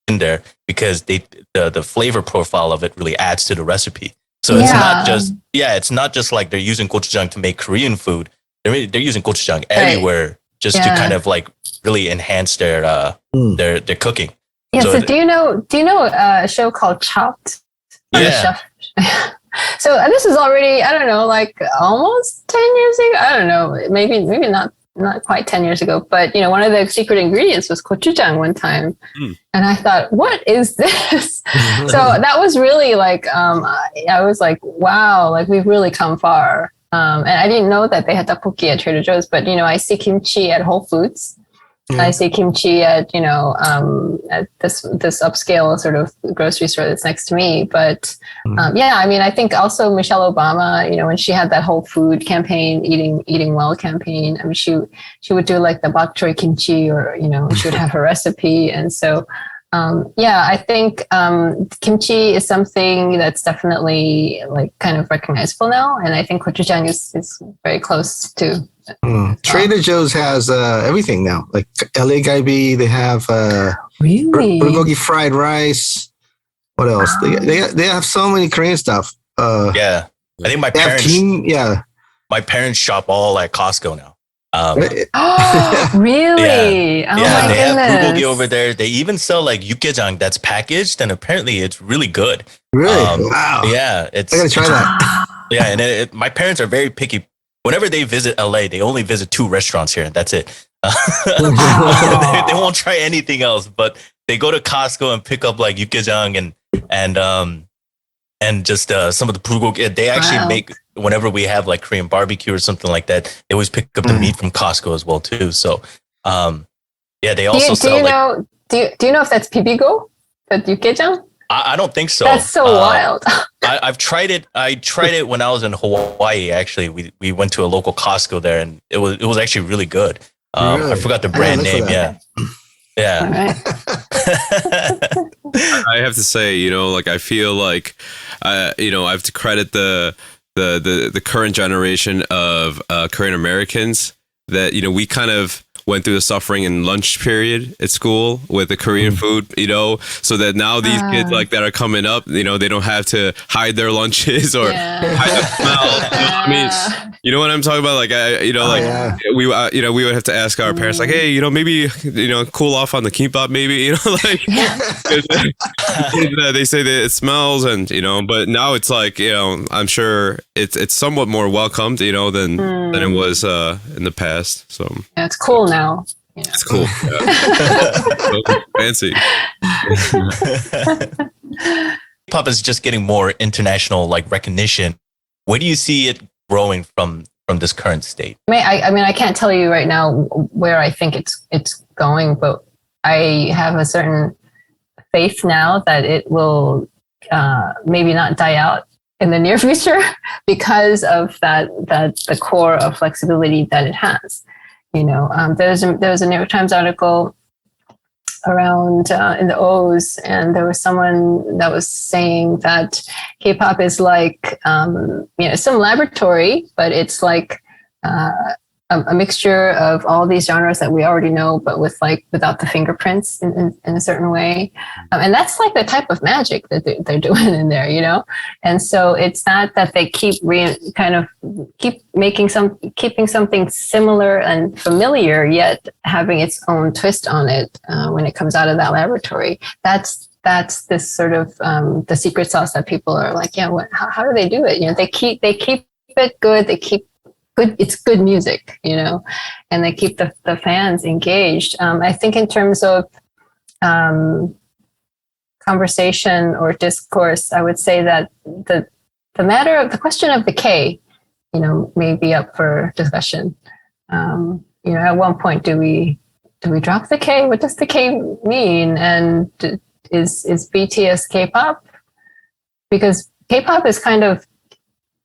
in there because the flavor profile of it really adds to the recipe. So it's not just like they're using gochujang to make Korean food. They're using gochujang everywhere just to kind of like really enhance their cooking. Yeah. So do you know a show called Chopped? Yeah. So this is already, I don't know, like almost 10 years ago. I don't know, maybe not quite 10 years ago. But one of the secret ingredients was gochujang one time, and I thought, what is this? So that was really like, I was like, wow, like we've really come far. And I didn't know that they had tteokbokki at Trader Joe's, but I see kimchi at Whole Foods. I see kimchi at at this upscale sort of grocery store that's next to me. But I think also Michelle Obama, when she had that whole food campaign, eating well campaign, I mean she would do like the bok choy kimchi, or she would have her recipe. And so I think kimchi is something that's definitely like kind of recognizable now, and I think gochujang is very close to. Trader Joe's has everything now, like LA Galbi. They have really bulgogi fried rice. What else? They have so many Korean stuff. I think my parents. My parents shop all at Costco now. Really? Yeah, my they have goodness. bulgogi over there. They even sell like yukgaejang that's packaged, and apparently it's really good. Really? Wow. Yeah, I gotta try that. Yeah, and my parents are very picky. Whenever they visit LA, they only visit 2 restaurants here, and that's it. They won't try anything else, but they go to Costco and pick up like yukgaejang and just some of the bulgogi. They actually make, whenever we have like Korean barbecue or something like that, they always pick up the meat from Costco as well too. So they also sell. Do you know if that's bibigo, that yukgaejang? I don't think so. That's so wild. I've tried it. I tried it when I was in Hawaii. Actually, we went to a local Costco there, and it was actually really good. Really? I forgot the brand name. Yeah. Right. I have to say, like I feel like, I have to credit the current generation of Korean Americans that we kind of went through the suffering in lunch period at school with the Korean food, so that now these kids like that are coming up, they don't have to hide their lunches or hide the smell. I mean, you know what I'm talking about? Like, we would have to ask our parents, like, hey, maybe, cool off on the kimbap, maybe, like, they say that it smells and, but now it's like, I'm sure it's somewhat more welcomed, than it was in the past. So yeah, it's cool now. It's cool. Fancy. K-pop is just getting more international like recognition. Where do you see it growing from this current state? I mean, I can't tell you right now where I think it's going, but I have a certain faith now that it will maybe not die out in the near future because of that the core of flexibility that it has. There was a New York Times article around in the O's, and there was someone that was saying that K-pop is like some laboratory, but it's like a mixture of all these genres that we already know, but without the fingerprints in a certain way. And that's like the type of magic that they're doing in there, And so it's not that they keep keeping something similar and familiar, yet having its own twist on it when it comes out of that laboratory. That's this sort of the secret sauce that people are like, yeah, how do they do it? They keep it good. They keep good. It's good music, and they keep the fans engaged. I think in terms of conversation or discourse, I would say that the question of the K, may be up for discussion. At one point, do we drop the K? What does the K mean? And is BTS K-pop? Because K-pop is kind of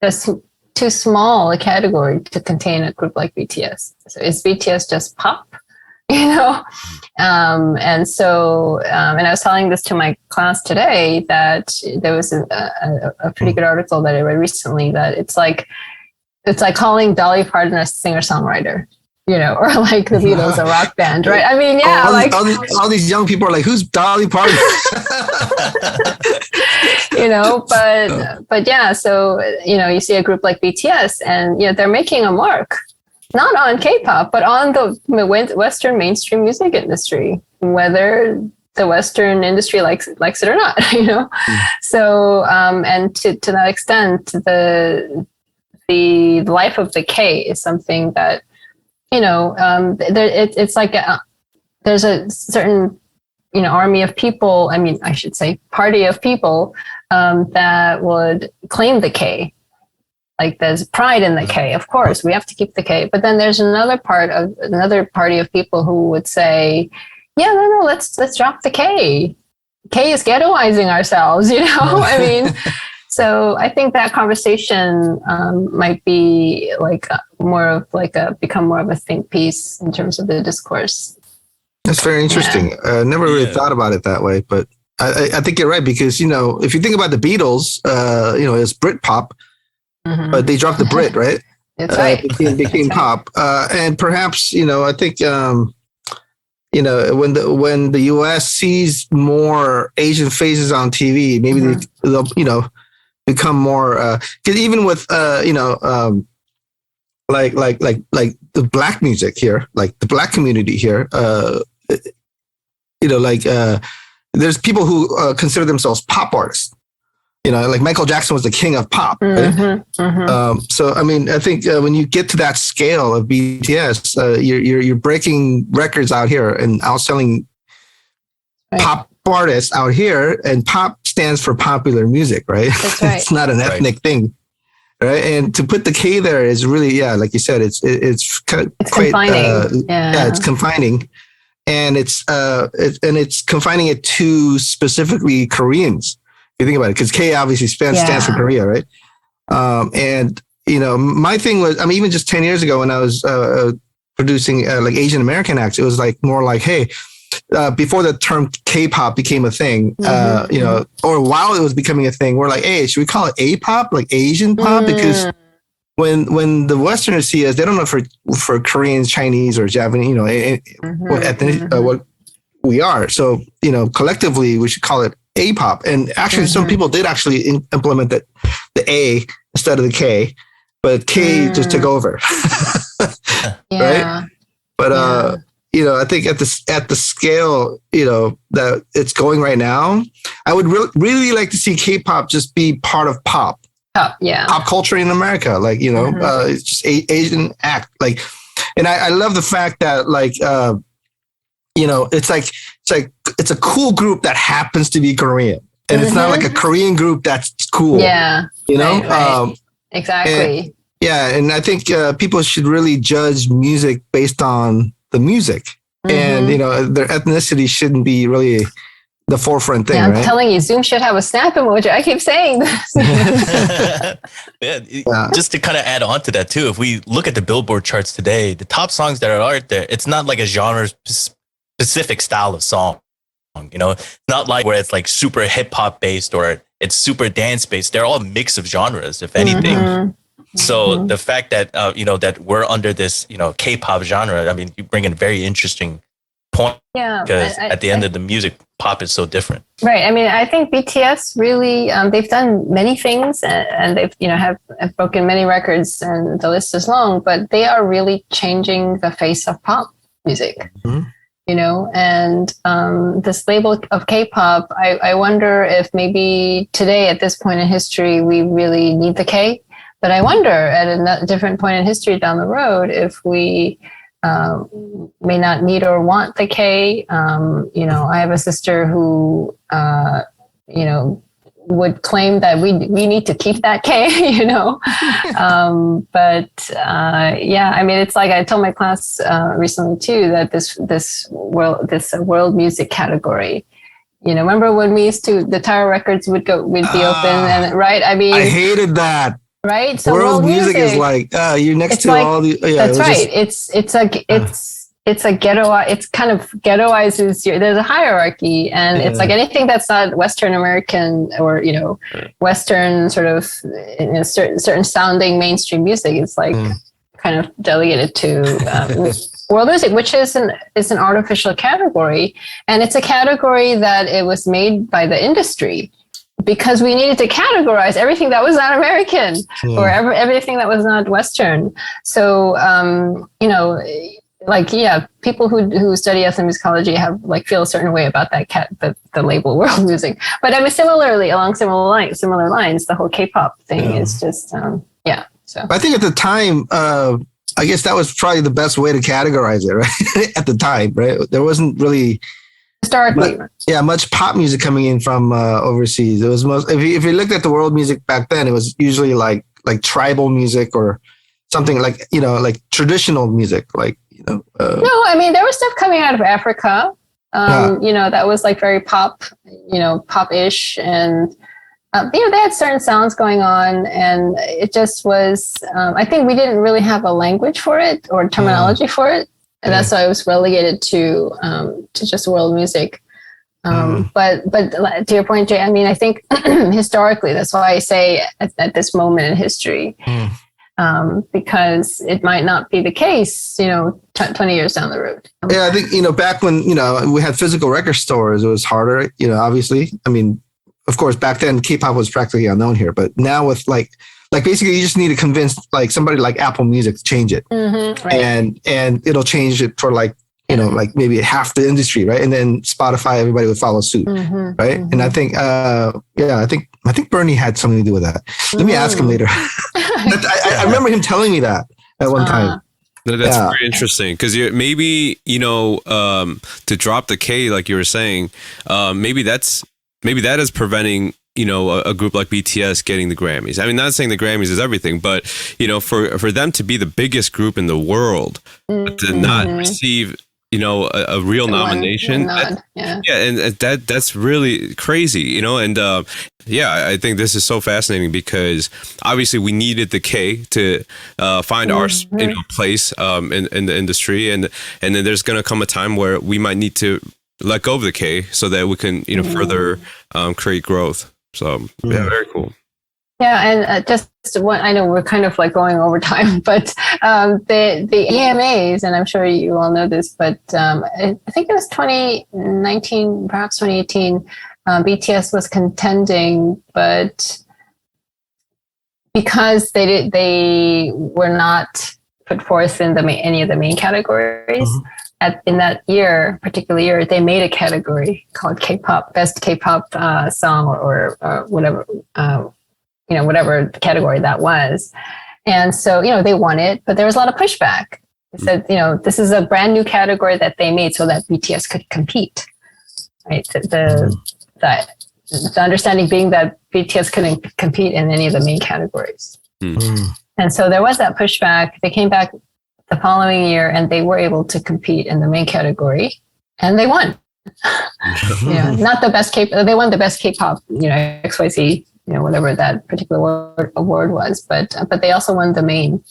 just too small a category to contain a group like BTS. So is BTS just pop? And so, and I was telling this to my class today that there was a pretty good article that I read recently that it's like calling Dolly Parton a singer-songwriter, or like the Beatles a rock band, right? I mean, yeah, all these young people are like, who's Dolly Parton? But yeah, so, you see a group like BTS and, they're making a mark, not on K-pop, but on the Western mainstream music industry, whether the Western industry likes it or not, So, and to that extent, the life of the K is something that, it's like there's a certain, army of people, I should say party of people that would claim the K. Like there's pride in the K, of course, we have to keep the K. But then there's another party of people who would say, yeah, no, let's drop the K. K is ghettoizing ourselves, So I think that conversation might be become more of a think piece in terms of the discourse. That's very interesting. Never really thought about it that way, but I think you're right because if you think about the Beatles, it's Britpop, but they dropped the Brit, right? That's right. It became pop, and perhaps I think when the U.S. sees more Asian faces on TV, maybe they'll become more because even with like the black music here, like the black community here, there's people who consider themselves pop artists. Like Michael Jackson was the king of pop. Right? So I think when you get to that scale of BTS, you're breaking records out here and outselling pop artists out here, and pop stands for popular music, right? That's right. It's not an ethnic thing, right? And to put the K there is really, like you said, it's quite confining. It's confining, and it's confining it to specifically Koreans. If you think about it, because K obviously stands for Korea, right? And my thing was, even just 10 years ago when I was producing like Asian American acts, it was like more like, hey. Before the term K-pop became a thing, or while it was becoming a thing, we're like, hey, should we call it A-pop, like Asian pop? Because when the Westerners see us, they don't know for Koreans, Chinese, or Japanese, what ethnic, what we are. So, collectively, we should call it A-pop. And actually, some people did actually implement the A instead of the K, but K just took over, right? But I think at the scale, that it's going right now, I would really like to see K-pop just be part of pop culture in America. Like, it's just Asian act. Like, and I love the fact that it's a cool group that happens to be Korean, and it's not like a Korean group that's cool. Yeah. Right. Exactly. And I think people should really judge music based on the music, and their ethnicity shouldn't be really the forefront thing, Yeah, I'm right? telling you, Zoom should have a snap emoji. I keep saying this. Just to kind of add on to that too, if we look at the Billboard charts today, the top songs that are out there, it's not like a genre specific style of song. It's not like where it's like super hip hop based or it's super dance based. They're all a mix of genres, if anything. Mm-hmm. So the fact that that we're under this K-pop genre, I mean, you bring in a very interesting point. Yeah, because at the end of the music, pop is so different. Right. I mean, I think BTS really they've done many things and they've have broken many records and the list is long, but they are really changing the face of pop music. Mm-hmm. And this label of K-pop, I wonder if maybe today at this point in history, we really need the K. But I wonder at a different point in history down the road if we may not need or want the K. I have a sister who, would claim that we need to keep that K, I mean, it's like I told my class recently too, that this world music category, remember when we used to, the Tower Records would be open and right. I mean, I hated that. Right. So world music is like, you're next to all the, that's right. It's a ghetto. It's kind of ghettoizes there's a hierarchy, and it's like anything that's not Western American or Western sort of certain sounding mainstream music. It's like kind of delegated to world music, which is an artificial category, and it's a category that it was made by the industry because we needed to categorize everything that was not American or everything that was not Western. So people who study ethnomusicology have feel a certain way about that the label world music. But I mean, similarly, along similar lines, the whole K-pop thing is just So I think at the time, I guess that was probably the best way to categorize it, right? At the time, right? There wasn't really historically, much pop music coming in from overseas. It was most if you looked at the world music back then, it was usually like tribal music or something like traditional music, No, I mean, there was stuff coming out of Africa, that was very pop, pop-ish. And, they had certain sounds going on, and it just was, I think we didn't really have a language for it or terminology for it. And that's why it was relegated to just world music. But to your point, Jay, I mean, I think historically, that's why I say at this moment in history, because it might not be the case, 20 years down the road. Yeah, I think, back when, we had physical record stores, it was harder, obviously. I mean, of course, back then K-pop was practically unknown here, but now with basically you just need to convince somebody like Apple Music to change it. Mm-hmm, right. And it'll change it for maybe half the industry, right? And then Spotify, everybody would follow suit, right? And I think, I think Bernie had something to do with that. Let me ask him later. I remember him telling me that at one time. That's very interesting because maybe to drop the K, like you were saying, maybe that is preventing a group like BTS getting the Grammys. I mean, not saying the Grammys is everything, but for them to be the biggest group in the world, but to not receive a real nomination. And that's really crazy, and I think this is so fascinating because obviously we needed the K to find our place in the industry, and then there's going to come a time where we might need to let go of the K so that we can further create growth. So very cool. Yeah, and just one, I know we're kind of going over time, but the EMAs, and I'm sure you all know this, but I think it was 2019, perhaps 2018, BTS was contending, but because they were not put forth in any of the main categories, in that particular year, they made a category called K-pop, best K-pop song or whatever. Whatever category that was. And so, they won it, but there was a lot of pushback. They said, this is a brand new category that they made so that BTS could compete, right? The understanding being that BTS couldn't compete in any of the main categories. And so there was that pushback. They came back the following year and they were able to compete in the main category and they won. Yeah, not the best K. They won the best K-pop, XYZ, whatever that particular award was. But they also won the main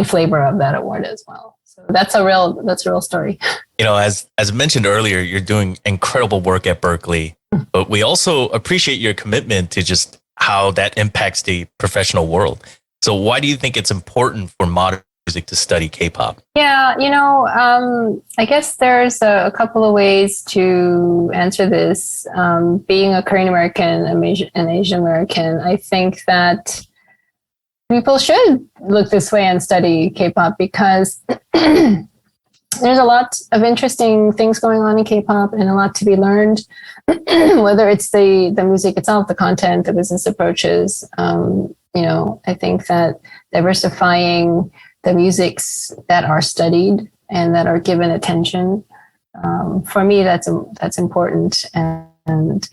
flavor of that award as well. So that's a real story. As mentioned earlier, you're doing incredible work at Berklee, but we also appreciate your commitment to just how that impacts the professional world. So why do you think it's important for modern music to study K-pop? Yeah, I guess there's a couple of ways to answer this. Being a Korean American, an Asian American, I think that people should look this way and study K-pop because there's a lot of interesting things going on in K-pop and a lot to be learned, whether it's the music itself, the content, the business approaches. I think that diversifying the musics that are studied and that are given attention, for me, that's important. And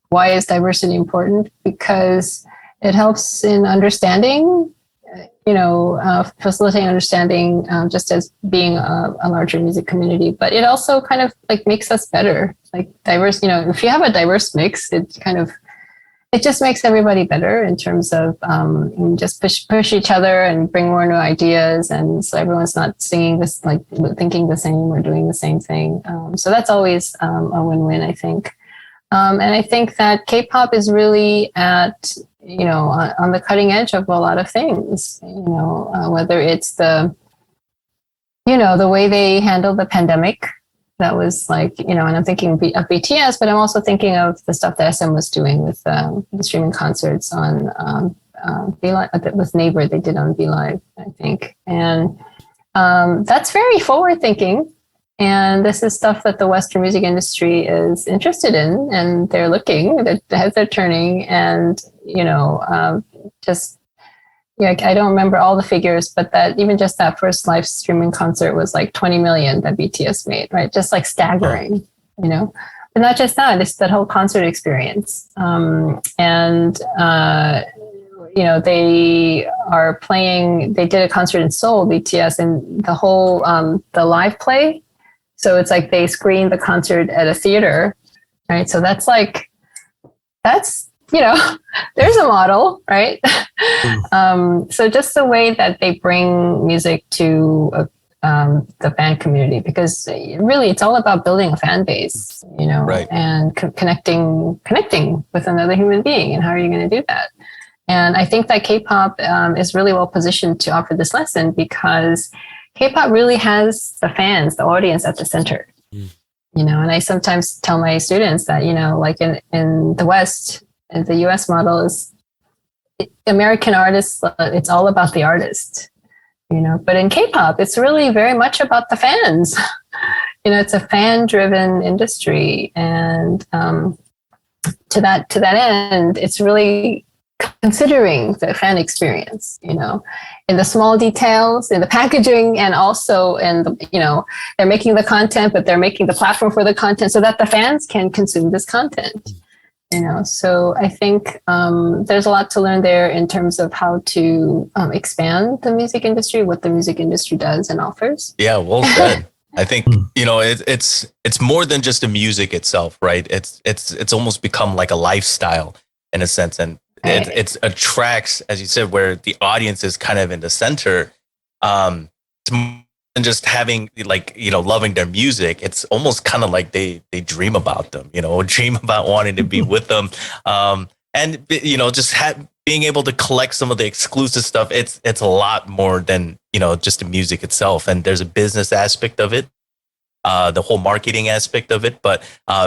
why is diversity important? Because it helps in understanding, facilitating understanding, just as being a larger music community. But it also kind of like makes us better. Like diverse, if you have a diverse mix, it just makes everybody better in terms of just push each other and bring more new ideas. And so everyone's not singing this, like thinking the same or doing the same thing. So that's always a win-win, I think. And I think that K-pop is really at, on the cutting edge of a lot of things, whether it's the way they handled the pandemic. That was like, and I'm thinking of BTS, but I'm also thinking of the stuff that SM was doing with the streaming concerts on BeLive, with Naver, they did on BeLive, I think. And that's very forward thinking. And this is stuff that the Western music industry is interested in, and they're looking, their heads are turning, and, I don't remember all the figures, but that even just that first live streaming concert was like 20 million that BTS made, right? Just like staggering, But not just that, it's that whole concert experience. They are playing, they did a concert in Seoul, BTS, and the whole, the live play. So it's like they screened the concert at a theater, right? So that's there's a model, right? So just the way that they bring music to the fan community, because really it's all about building a fan base, right. And connecting with another human being. And how are you going to do that? And I think that K-pop is really well positioned to offer this lesson because K-pop really has the fans, the audience at the center. And I sometimes tell my students that, like in the West, the US model is American artists, it's all about the artist, but in K-pop, it's really very much about the fans. It's a fan-driven industry. And to that end, it's really considering the fan experience, in the small details, in the packaging, and also in the, they're making the content, but they're making the platform for the content so that the fans can consume this content. So I think there's a lot to learn there in terms of how to expand the music industry, what the music industry does and offers. Yeah, well said. I think it's more than just the music itself, right? It's almost become like a lifestyle in a sense, and it attracts, as you said, where the audience is kind of in the center. It's more than just having loving their music. It's almost kind of like they dream about them, dream about wanting to be with them, and just being able to collect some of the exclusive stuff. It's a lot more than just the music itself, and there's a business aspect of it, the whole marketing aspect of it, but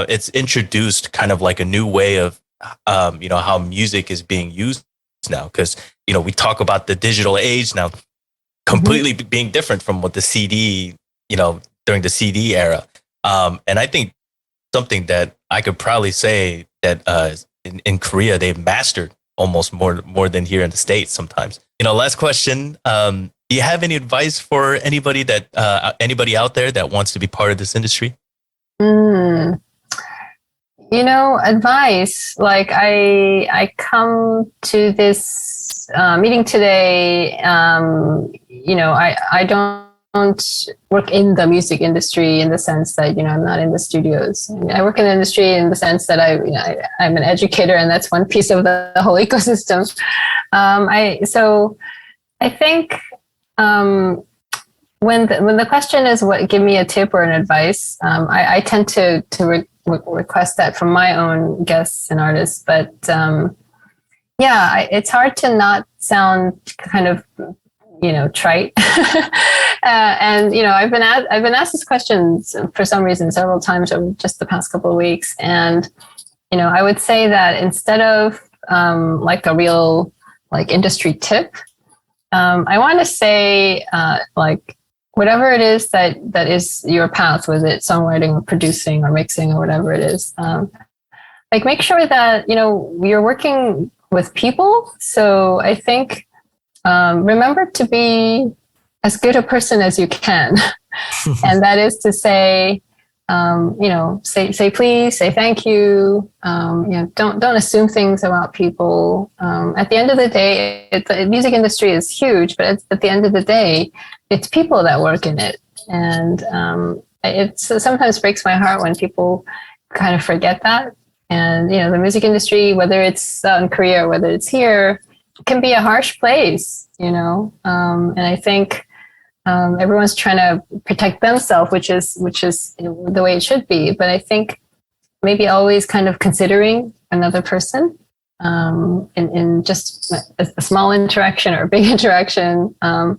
it's introduced kind of like a new way of how music is being used now, because we talk about the digital age now completely being different from what the CD, during the CD era. And I think something that I could probably say that in Korea, they've mastered almost more than here in the States sometimes. Last question. Do you have any advice for anybody out there that wants to be part of this industry? Advice, like I come to this meeting today, I don't work in the music industry in the sense that, I'm not in the studios. I mean, I work in the industry in the sense that I'm an educator, and that's one piece of the whole ecosystem. I think when the question is give me a tip or an advice, I tend to request that from my own guests and artists. But it's hard to not sound kind of trite. And I've been asked this question for some reason several times over just the past couple of weeks, and I would say that instead of like a real like industry tip, I want to say like whatever it is that is your path, whether it's songwriting or producing or mixing or whatever it is, like make sure that you're working with people. So I think remember to be as good a person as you can. And that is to say, say please, say thank you. Don't assume things about people. At the end of the day, the music industry is huge, but at the end of the day, it's people that work in it. And it sometimes breaks my heart when people kind of forget that. And, the music industry, whether it's in Korea or whether it's here, can be a harsh place, and I think everyone's trying to protect themselves, which is the way it should be. But I think maybe always kind of considering another person in just a small interaction or a big interaction. I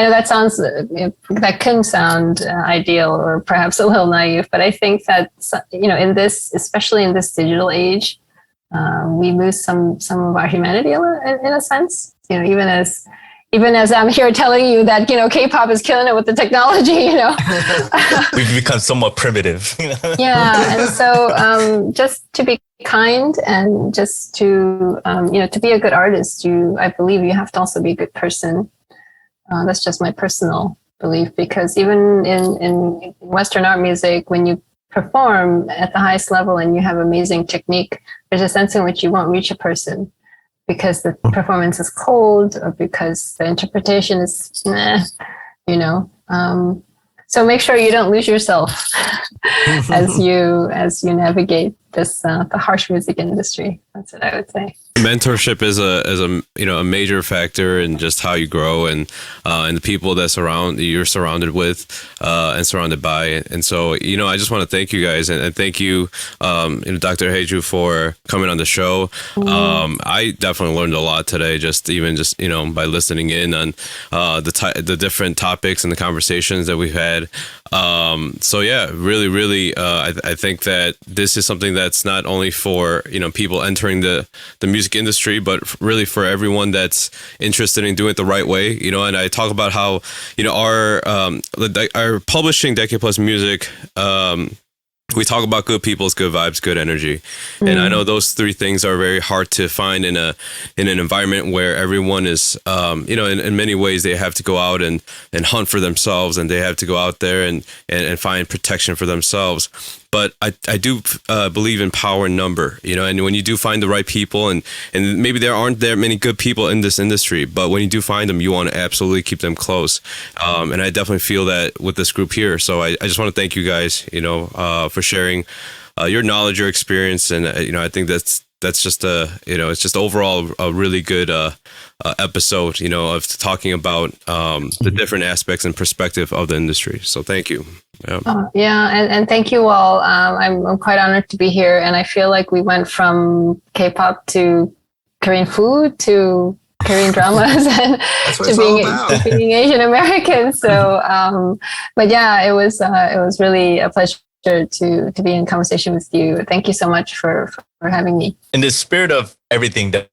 know that sounds that can sound ideal or perhaps a little naive, but I think that especially in this digital age, we lose some of our humanity in a sense. Even as I'm here telling you that K-pop is killing it with the technology. We've become somewhat primitive. Yeah, and so just to be kind and just to to be a good artist, I believe you have to also be a good person. That's just my personal belief, because even in Western art music, when you perform at the highest level and you have amazing technique, there's a sense in which you won't reach a person because the performance is cold or because the interpretation is so make sure you don't lose yourself as you navigate this the harsh music industry. That's what I would say. Mentorship is a major factor in just how you grow and the people that you're surrounded with and surrounded by. And so I just want to thank you guys and thank you Dr. Hae Joo for coming on the show. I definitely learned a lot today just by listening in on the different topics and the conversations that we've had. So yeah, really I think that this is something that's not only for people entering the music industry, but really for everyone that's interested in doing it the right way. And I talk about how our publishing Decade Plus Music, we talk about good people's good vibes, good energy. And I know those three things are very hard to find in an environment where everyone is, in many ways they have to go out and hunt for themselves, and they have to go out there and find protection for themselves. But I do believe in power in number, and when you do find the right people, and maybe there aren't that many good people in this industry, but when you do find them, you want to absolutely keep them close. And I definitely feel that with this group here. So I just want to thank you guys, for sharing your knowledge, your experience. And, I think that's just it's just overall a really good episode, of talking about the different aspects and perspective of the industry. So thank you. Yeah. And thank you all. I'm quite honored to be here. And I feel like we went from K-pop to Korean food to Korean dramas and to being Asian American. So, but yeah, it was really a pleasure to be in conversation with you. Thank you so much for having me. In the spirit of everything that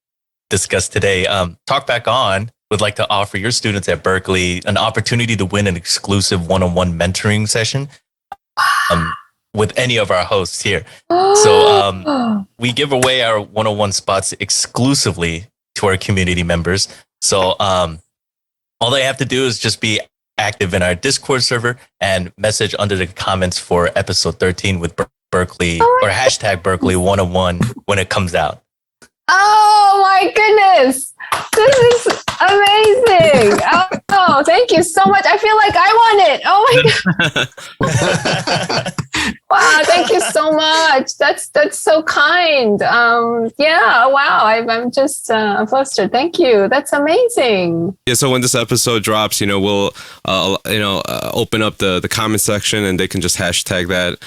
discussed today, Talkback On would like to offer your students at Berklee an opportunity to win an exclusive one-on-one mentoring session with any of our hosts here. So we give away our one-on-one spots exclusively to our community members. So all they have to do is just be active in our Discord server and message under the comments for episode 13 with Berklee or hashtag Berklee 101 when it comes out. Oh my goodness. This is amazing. Oh, thank you so much. I feel like I want it. Oh my God. Wow, thank you so much. That's so kind. Yeah, wow. I'm just flustered. Thank you. That's amazing. Yeah, so when this episode drops, we'll open up the comment section, and they can just hashtag that,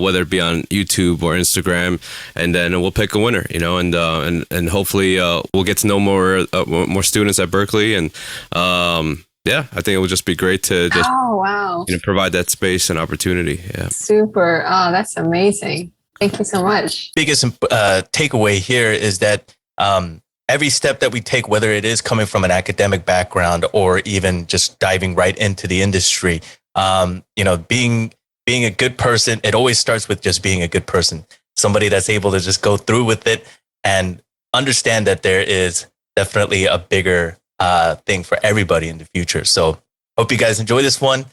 whether it be on YouTube or Instagram, and then we'll pick a winner. And hopefully we'll get to know more students at Berklee, and yeah, I think it would just be great to just provide that space and opportunity. Yeah, super. Oh, that's amazing. Thank you so much. Biggest takeaway here is that every step that we take, whether it is coming from an academic background or even just diving right into the industry, being a good person, it always starts with just being a good person. Somebody that's able to just go through with it and understand that there is definitely a bigger thing for everybody in the future. So hope you guys enjoy this one,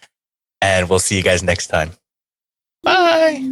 and we'll see you guys next time. Bye.